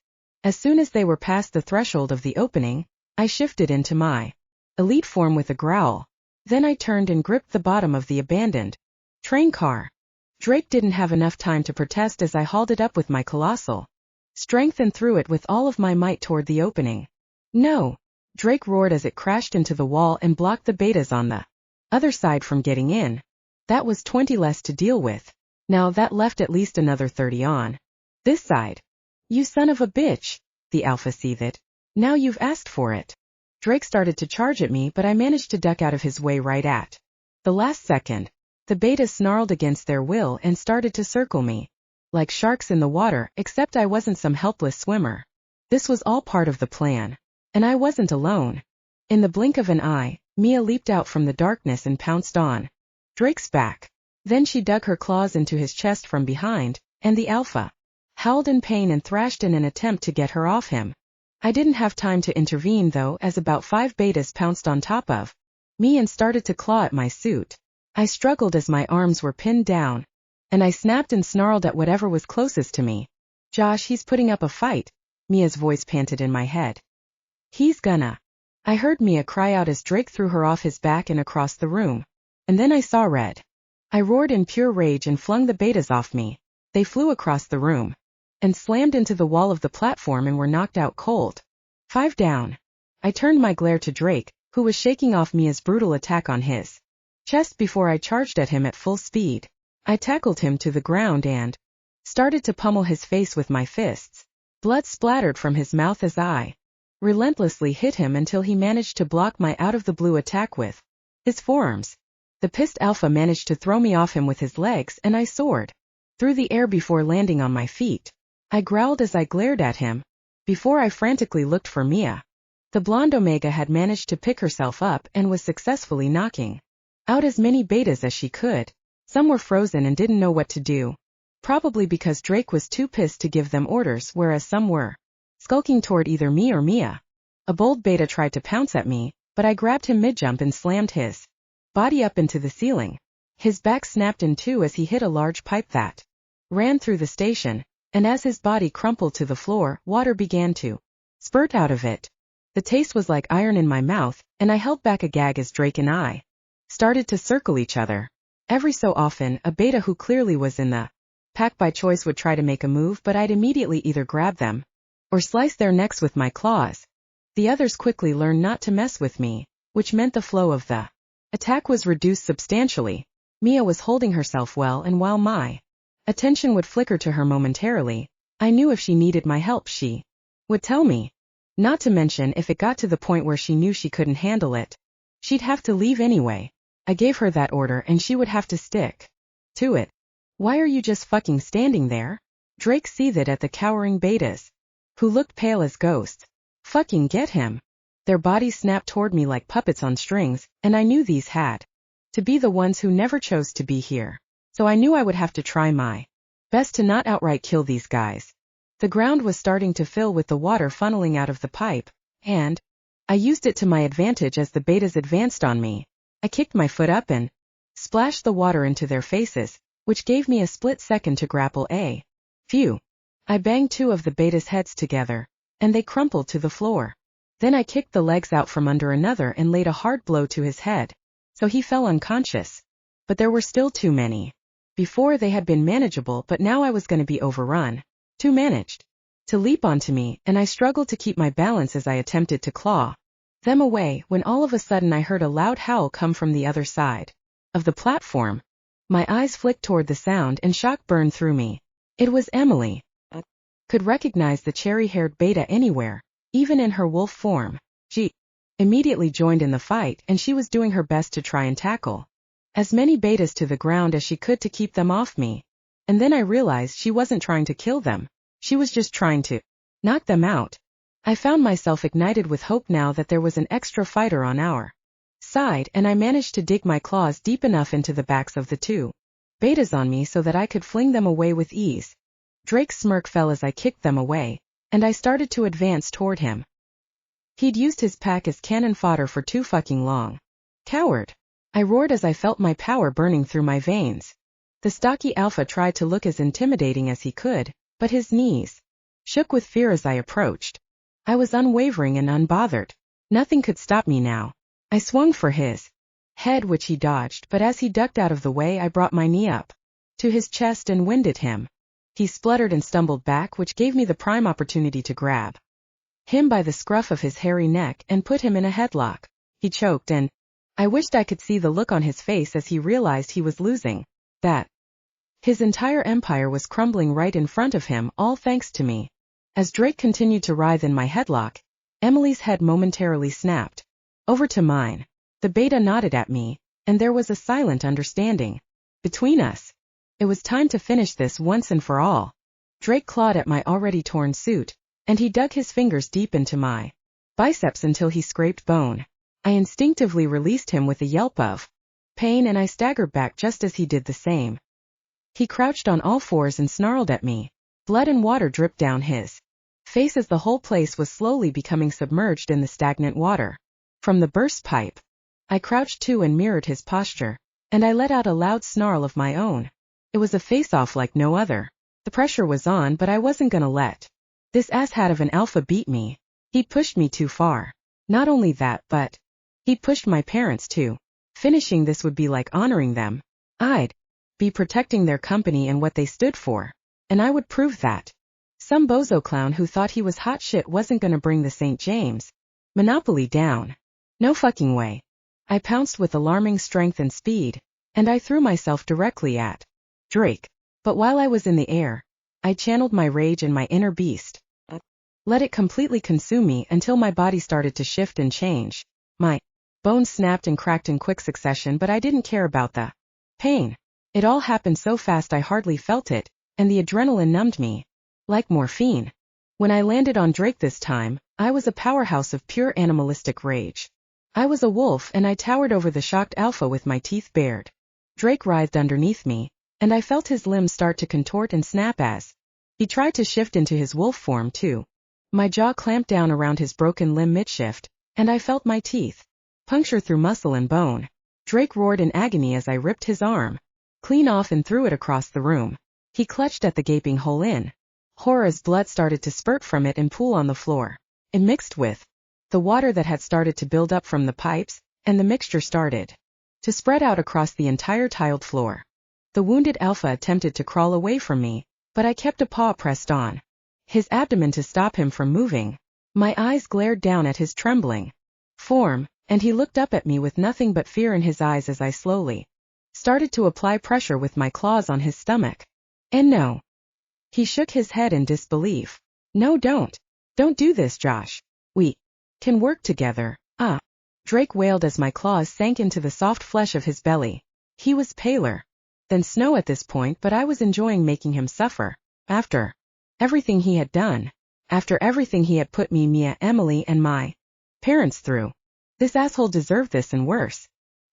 As soon as they were past the threshold of the opening, I shifted into my elite form with a growl. Then I turned and gripped the bottom of the abandoned train car. Drake didn't have enough time to protest as I hauled it up with my colossal strength and threw it with all of my might toward the opening. No! Drake roared as it crashed into the wall and blocked the betas on the other side from getting in. That was 20 less to deal with. Now that left at least another 30 on this side. You son of a bitch, the alpha seethed. Now you've asked for it. Drake started to charge at me, but I managed to duck out of his way right at the last second. The betas snarled against their will and started to circle me like sharks in the water, except I wasn't some helpless swimmer. This was all part of the plan. And I wasn't alone. In the blink of an eye, Mia leaped out from the darkness and pounced on Drake's back. Then she dug her claws into his chest from behind, and the alpha howled in pain and thrashed in an attempt to get her off him. I didn't have time to intervene though, as about 5 betas pounced on top of me and started to claw at my suit. I struggled as my arms were pinned down, and I snapped and snarled at whatever was closest to me. Josh, he's putting up a fight, Mia's voice panted in my head. He's gonna. I heard Mia cry out as Drake threw her off his back and across the room. And then I saw red. I roared in pure rage and flung the betas off me. They flew across the room and slammed into the wall of the platform and were knocked out cold. 5 down. I turned my glare to Drake, who was shaking off Mia's brutal attack on his chest before I charged at him at full speed. I tackled him to the ground and started to pummel his face with my fists. Blood splattered from his mouth as I relentlessly hit him until he managed to block my out-of-the-blue attack with his forearms. The pissed alpha managed to throw me off him with his legs and I soared through the air before landing on my feet. I growled as I glared at him, before I frantically looked for Mia. The blonde Omega had managed to pick herself up and was successfully knocking out as many betas as she could. Some were frozen and didn't know what to do, probably because Drake was too pissed to give them orders, whereas some were skulking toward either me or Mia. A bold beta tried to pounce at me, but I grabbed him mid-jump and slammed his body up into the ceiling. His back snapped in two as he hit a large pipe that ran through the station, and as his body crumpled to the floor, water began to spurt out of it. The taste was like iron in my mouth, and I held back a gag as Drake and I started to circle each other. Every so often, a beta who clearly was in the pack by choice would try to make a move, but I'd immediately either grab them or slice their necks with my claws. The others quickly learned not to mess with me, which meant the flow of the attack was reduced substantially. Mia was holding herself well, and while my attention would flicker to her momentarily, I knew if she needed my help she would tell me. Not to mention, if it got to the point where she knew she couldn't handle it, she'd have to leave anyway. I gave her that order and she would have to stick to it. Why are you just fucking standing there? Drake seethed at the cowering betas, who looked pale as ghosts. Fucking get him. Their bodies snapped toward me like puppets on strings, and I knew these had to be the ones who never chose to be here. So I knew I would have to try my best to not outright kill these guys. The ground was starting to fill with the water funneling out of the pipe, and I used it to my advantage as the betas advanced on me. I kicked my foot up and splashed the water into their faces, which gave me a split second to grapple a few. I banged 2 of the betas' heads together, and they crumpled to the floor. Then I kicked the legs out from under another and laid a hard blow to his head, so he fell unconscious. But there were still too many. Before they had been manageable, but now I was going to be overrun. 2 managed to leap onto me, and I struggled to keep my balance as I attempted to claw them away when all of a sudden I heard a loud howl come from the other side of the platform. My eyes flicked toward the sound and shock burned through me. It was Emily. I could recognize the cherry-haired beta anywhere, even in her wolf form. She immediately joined in the fight, and she was doing her best to try and tackle as many betas to the ground as she could to keep them off me. And then I realized she wasn't trying to kill them. She was just trying to knock them out. I found myself ignited with hope now that there was an extra fighter on our side, and I managed to dig my claws deep enough into the backs of the two betas on me so that I could fling them away with ease. Drake's smirk fell as I kicked them away, and I started to advance toward him. He'd used his pack as cannon fodder for too fucking long. Coward! I roared as I felt my power burning through my veins. The stocky alpha tried to look as intimidating as he could, but his knees shook with fear as I approached. I was unwavering and unbothered. Nothing could stop me now. I swung for his head, which he dodged, but as he ducked out of the way I brought my knee up to his chest and winded him. He spluttered and stumbled back, which gave me the prime opportunity to grab him by the scruff of his hairy neck and put him in a headlock. He choked, and I wished I could see the look on his face as he realized he was losing. That his entire empire was crumbling right in front of him, all thanks to me. As Drake continued to writhe in my headlock, Emily's head momentarily snapped over to mine. The beta nodded at me, and there was a silent understanding between us. It was time to finish this once and for all. Drake clawed at my already torn suit, and he dug his fingers deep into my biceps until he scraped bone. I instinctively released him with a yelp of pain, and I staggered back just as he did the same. He crouched on all fours and snarled at me. Blood and water dripped down his face as the whole place was slowly becoming submerged in the stagnant water from the burst pipe. I crouched too and mirrored his posture, and I let out a loud snarl of my own. It was a face-off like no other. The pressure was on, but I wasn't gonna let this asshat of an alpha beat me. He'd pushed me too far. Not only that, but he'd pushed my parents too. Finishing this would be like honoring them. I'd be protecting their company and what they stood for. And I would prove that some bozo clown who thought he was hot shit wasn't gonna bring the St. James Monopoly down. No fucking way. I pounced with alarming strength and speed, and I threw myself directly at Drake. But while I was in the air, I channeled my rage and my inner beast. Let it completely consume me until my body started to shift and change. My bones snapped and cracked in quick succession, but I didn't care about the pain. It all happened so fast I hardly felt it, and the adrenaline numbed me like morphine. When I landed on Drake this time, I was a powerhouse of pure animalistic rage. I was a wolf, and I towered over the shocked alpha with my teeth bared. Drake writhed underneath me, and I felt his limbs start to contort and snap as he tried to shift into his wolf form too. My jaw clamped down around his broken limb mid-shift, and I felt my teeth puncture through muscle and bone. Drake roared in agony as I ripped his arm clean off and threw it across the room. He clutched at the gaping hole in horror as blood started to spurt from it and pool on the floor. It mixed with the water that had started to build up from the pipes, and the mixture started to spread out across the entire tiled floor. The wounded alpha attempted to crawl away from me, but I kept a paw pressed on his abdomen to stop him from moving. My eyes glared down at his trembling form, and he looked up at me with nothing but fear in his eyes as I slowly started to apply pressure with my claws on his stomach. And no. He shook his head in disbelief. No, don't. Don't do this, Josh. We can work together. Drake wailed as my claws sank into the soft flesh of his belly. He was paler than snow at this point, but I was enjoying making him suffer. After everything he had done. After everything he had put me, Mia, Emily, and my parents through. This asshole deserved this and worse.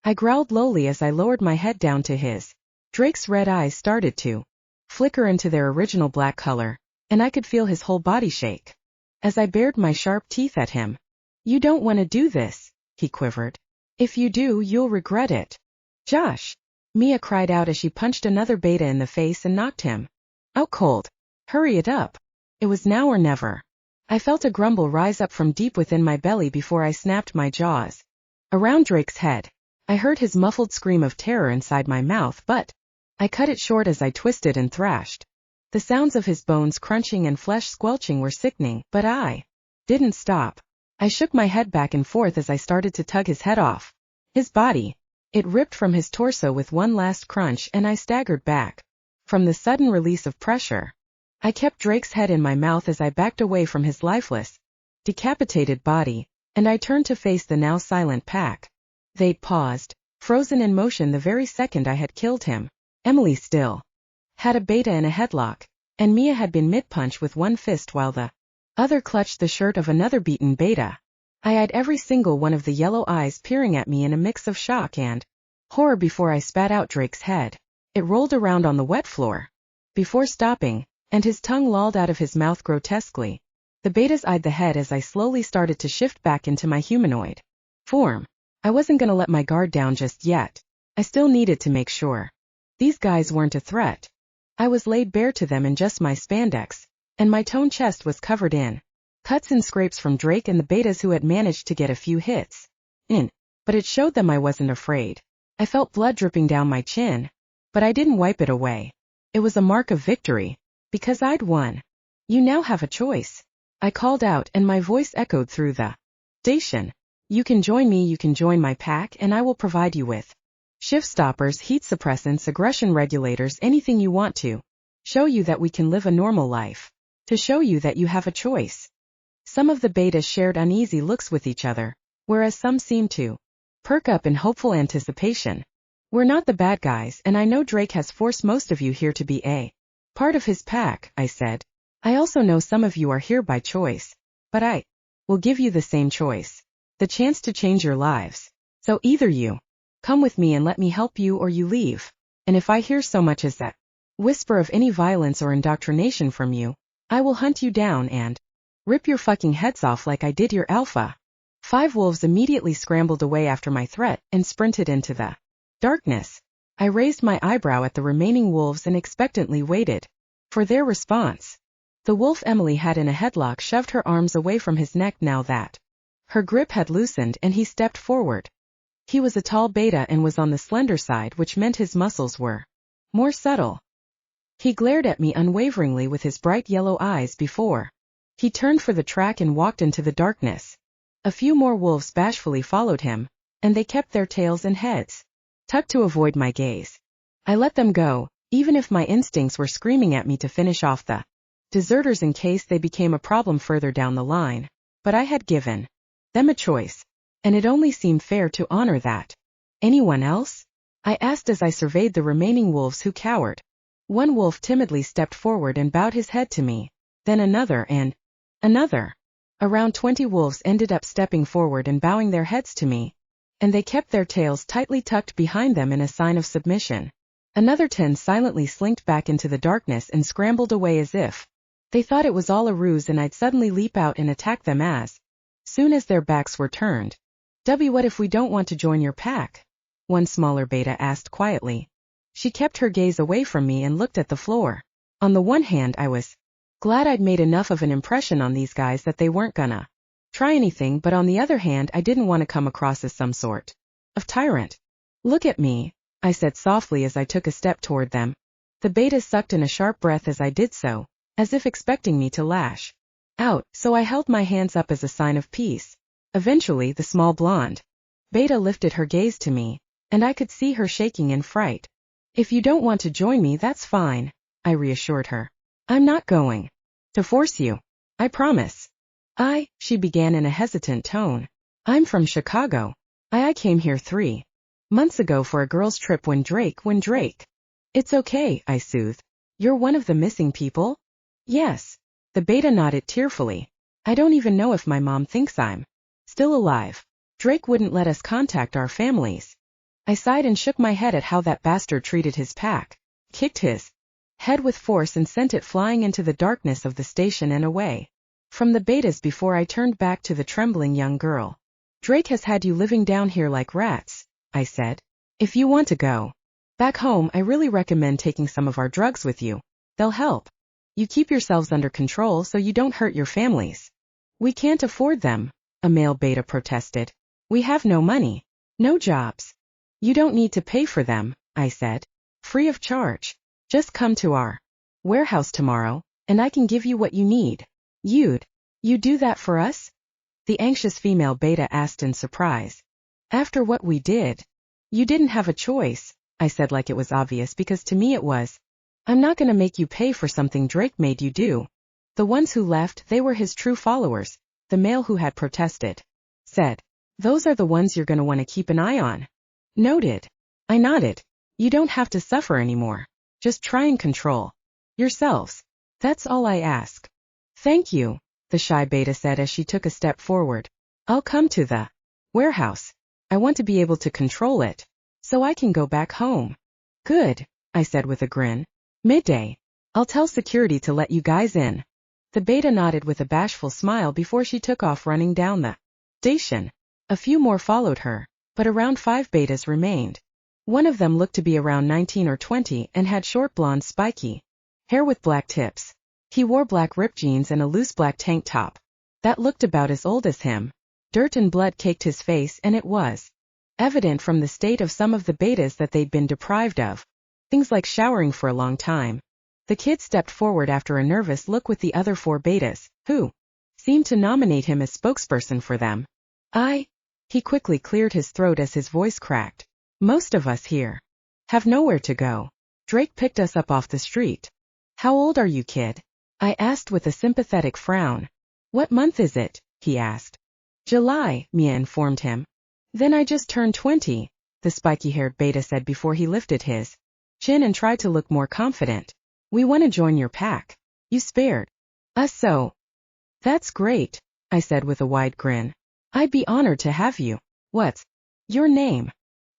I growled lowly as I lowered my head down to his. Drake's red eyes started to flicker into their original black color, and I could feel his whole body shake as I bared my sharp teeth at him. You don't want to do this, he quivered. If you do, you'll regret it. Josh! Mia cried out as she punched another beta in the face and knocked him out cold. Hurry it up. It was now or never. I felt a grumble rise up from deep within my belly before I snapped my jaws around Drake's head. I heard his muffled scream of terror inside my mouth, but I cut it short as I twisted and thrashed. The sounds of his bones crunching and flesh squelching were sickening, but I didn't stop. I shook my head back and forth as I started to tug his head off. His body. It ripped from his torso with one last crunch and I staggered back. From the sudden release of pressure, I kept Drake's head in my mouth as I backed away from his lifeless, decapitated body, and I turned to face the now silent pack. They'd paused, frozen in motion the very second I had killed him. Emily still had a beta in a headlock, and Mia had been mid-punch with one fist while the other clutched the shirt of another beaten beta. I eyed every single one of the yellow eyes peering at me in a mix of shock and horror before I spat out Drake's head. It rolled around on the wet floor before stopping, and his tongue lolled out of his mouth grotesquely. The betas eyed the head as I slowly started to shift back into my humanoid form. I wasn't gonna let my guard down just yet. I still needed to make sure these guys weren't a threat. I was laid bare to them in just my spandex, and my toned chest was covered in cuts and scrapes from Drake and the betas who had managed to get a few hits in, but it showed them I wasn't afraid. I felt blood dripping down my chin, but I didn't wipe it away. It was a mark of victory, because I'd won. You now have a choice, I called out, and my voice echoed through the station. You can join me, you can join my pack, and I will provide you with shift stoppers, heat suppressants, aggression regulators, anything you want to show you that we can live a normal life, to show you that you have a choice. Some of the betas shared uneasy looks with each other, whereas some seemed to perk up in hopeful anticipation. We're not the bad guys, and I know Drake has forced most of you here to be a part of his pack, I said. I also know some of you are here by choice, but I will give you the same choice, the chance to change your lives. So either you come with me and let me help you, or you leave. And if I hear so much as that whisper of any violence or indoctrination from you, I will hunt you down and rip your fucking heads off like I did your alpha. 5 wolves immediately scrambled away after my threat and sprinted into the darkness. I raised my eyebrow at the remaining wolves and expectantly waited for their response. The wolf Emily had in a headlock shoved her arms away from his neck now that her grip had loosened, and he stepped forward. He was a tall beta and was on the slender side, which meant his muscles were more subtle. He glared at me unwaveringly with his bright yellow eyes before he turned for the track and walked into the darkness. A few more wolves bashfully followed him, and they kept their tails and heads tucked to avoid my gaze. I let them go, even if my instincts were screaming at me to finish off the deserters in case they became a problem further down the line. But I had given them a choice, and it only seemed fair to honor that. Anyone else? I asked as I surveyed the remaining wolves who cowered. One wolf timidly stepped forward and bowed his head to me, then another and another. Around 20 wolves ended up stepping forward and bowing their heads to me, and they kept their tails tightly tucked behind them in a sign of submission. Another 10 silently slinked back into the darkness and scrambled away as if they thought it was all a ruse and I'd suddenly leap out and attack them as soon as their backs were turned. What if we don't want to join your pack? One smaller beta asked quietly. She kept her gaze away from me and looked at the floor. On the one hand, I was glad I'd made enough of an impression on these guys that they weren't gonna try anything, but on the other hand, I didn't want to come across as some sort of tyrant. Look at me, I said softly as I took a step toward them. The beta sucked in a sharp breath as I did so, as if expecting me to lash out, so I held my hands up as a sign of peace. Eventually, the small blonde beta lifted her gaze to me, and I could see her shaking in fright. If you don't want to join me, that's fine, I reassured her. I'm not going to force you. I promise. She began in a hesitant tone. I'm from Chicago. I came here 3 months ago for a girls' trip when Drake. It's okay, I soothed. You're one of the missing people? Yes. The beta nodded tearfully. I don't even know if my mom thinks I'm still alive. Drake wouldn't let us contact our families. I sighed and shook my head at how that bastard treated his pack, kicked his head with force and sent it flying into the darkness of the station and away from the betas before I turned back to the trembling young girl. Drake has had you living down here like rats, I said. If you want to go back home, I really recommend taking some of our drugs with you. They'll help you keep yourselves under control so you don't hurt your families. We can't afford them, a male beta protested. We have no money, no jobs. You don't need to pay for them, I said. Free of charge. Just come to our warehouse tomorrow, and I can give you what you need. You'd do that for us? The anxious female beta asked in surprise. After what we did? You didn't have a choice, I said like it was obvious because to me it was. I'm not gonna make you pay for something Drake made you do. The ones who left, they were his true followers, the male who had protested. Said. Those are the ones you're gonna want to keep an eye on. Noted. I nodded. You don't have to suffer anymore. Just try and control yourselves. That's all I ask. Thank you, the shy beta said as she took a step forward. I'll come to the warehouse. I want to be able to control it, so I can go back home. Good, I said with a grin. Midday. I'll tell security to let you guys in. The beta nodded with a bashful smile before she took off running down the station. A few more followed her, but around 5 betas remained. One of them looked to be around 19 or 20 and had short blonde spiky hair with black tips. He wore black ripped jeans and a loose black tank top. That looked about as old as him. Dirt and blood caked his face and it was evident from the state of some of the betas that they'd been deprived of things like showering for a long time. The kid stepped forward after a nervous look with the other 4 betas, who seemed to nominate him as spokesperson for them. He quickly cleared his throat as his voice cracked. Most of us here have nowhere to go. Drake picked us up off the street. How old are you, kid? I asked with a sympathetic frown. What month is it? He asked. July, Mia informed him. Then I just turned 20, the spiky-haired beta said before he lifted his chin and tried to look more confident. We want to join your pack. You spared us so. That's great, I said with a wide grin. I'd be honored to have you. What's your name?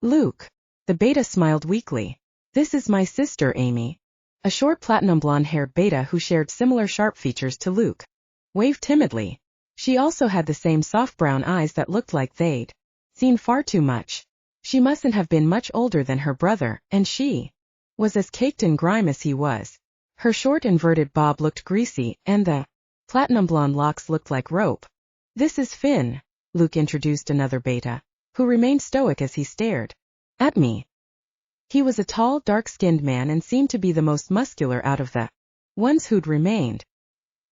Luke. The beta smiled weakly. This is my sister Amy. A short platinum blonde-haired beta who shared similar sharp features to Luke. Waved timidly. She also had the same soft brown eyes that looked like they'd seen far too much. She mustn't have been much older than her brother, and she was as caked in grime as he was. Her short inverted bob looked greasy, and the platinum blonde locks looked like rope. This is Finn, Luke introduced another beta, who remained stoic as he stared at me. He was a tall, dark-skinned man and seemed to be the most muscular out of the ones who'd remained.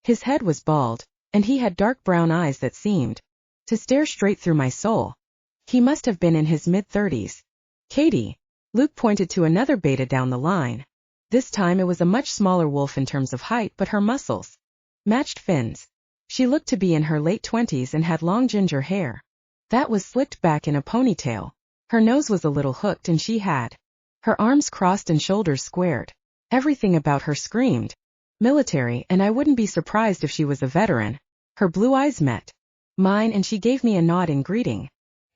His head was bald, and he had dark brown eyes that seemed to stare straight through my soul. He must have been in his mid-30s. Katie. Luke pointed to another beta down the line. This time it was a much smaller wolf in terms of height, but her muscles matched Finn's. She looked to be in her late 20s and had long ginger hair that was slicked back in a ponytail. Her nose was a little hooked and she had her arms crossed and shoulders squared. Everything about her screamed military, and I wouldn't be surprised if she was a veteran. Her blue eyes met mine and she gave me a nod in greeting.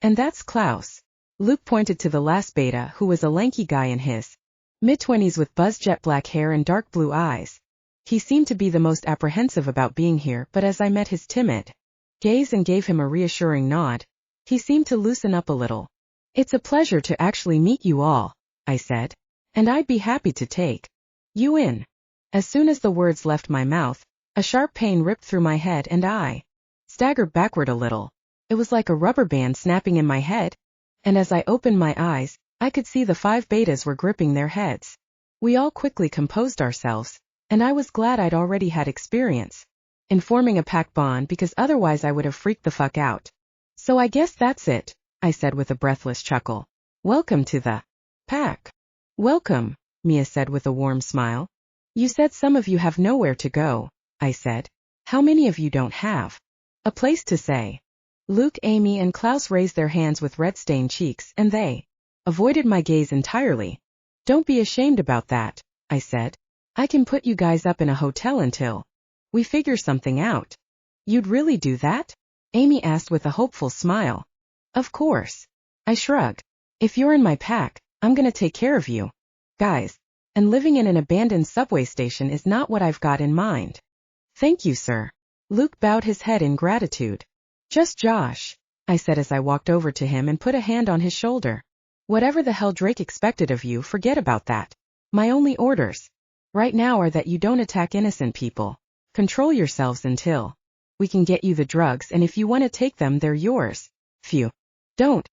And that's Klaus. Luke pointed to the last beta, who was a lanky guy in his mid-20s with buzz jet black hair and dark blue eyes. He seemed to be the most apprehensive about being here, but as I met his timid gaze and gave him a reassuring nod, he seemed to loosen up a little. It's a pleasure to actually meet you all, I said. And I'd be happy to take you in. As soon as the words left my mouth, a sharp pain ripped through my head and I staggered backward a little. It was like a rubber band snapping in my head, and as I opened my eyes, I could see the 5 betas were gripping their heads. We all quickly composed ourselves, and I was glad I'd already had experience in forming a pack bond because otherwise I would have freaked the fuck out. So I guess that's it, I said with a breathless chuckle. Welcome to the pack. Welcome, Mia said with a warm smile. You said some of you have nowhere to go, I said. How many of you don't have a place to say? Luke, Amy, and Klaus raised their hands with red-stained cheeks, and they avoided my gaze entirely. Don't be ashamed about that, I said. I can put you guys up in a hotel until we figure something out. You'd really do that? Amy asked with a hopeful smile. Of course. I shrugged. If you're in my pack, I'm gonna take care of you guys. And living in an abandoned subway station is not what I've got in mind. Thank you, sir. Luke bowed his head in gratitude. Just Josh, I said as I walked over to him and put a hand on his shoulder. Whatever the hell Drake expected of you, forget about that. My only orders right now are that you don't attack innocent people. Control yourselves until we can get you the drugs, and if you want to take them, they're yours. Phew. Don't.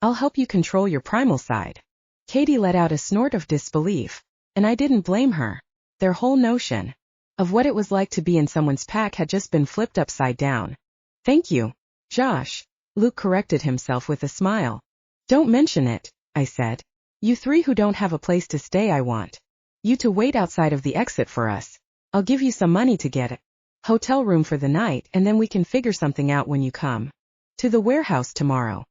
I'll help you control your primal side. Katie let out a snort of disbelief, and I didn't blame her. Their whole notion of what it was like to be in someone's pack had just been flipped upside down. Thank you, Josh. Luke corrected himself with a smile. Don't mention it, I said. You three who don't have a place to stay, I want you to wait outside of the exit for us. I'll give you some money to get a hotel room for the night, and then we can figure something out when you come to the warehouse tomorrow.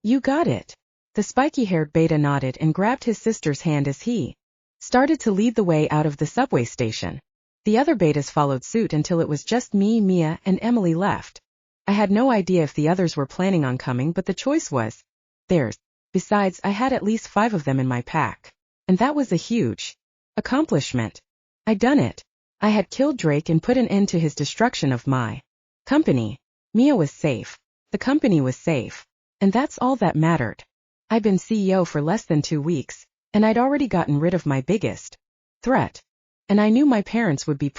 You got it. The spiky-haired beta nodded and grabbed his sister's hand as he started to lead the way out of the subway station. The other betas followed suit until it was just me, Mia, and Emily left. I had no idea if the others were planning on coming, but the choice was theirs. Besides, I had at least 5 of them in my pack. And that was a huge accomplishment. I'd done it. I had killed Drake and put an end to his destruction of my company. Mia was safe. The company was safe. And that's all that mattered. I'd been CEO for less than 2 weeks, and I'd already gotten rid of my biggest threat. And I knew my parents would be proud.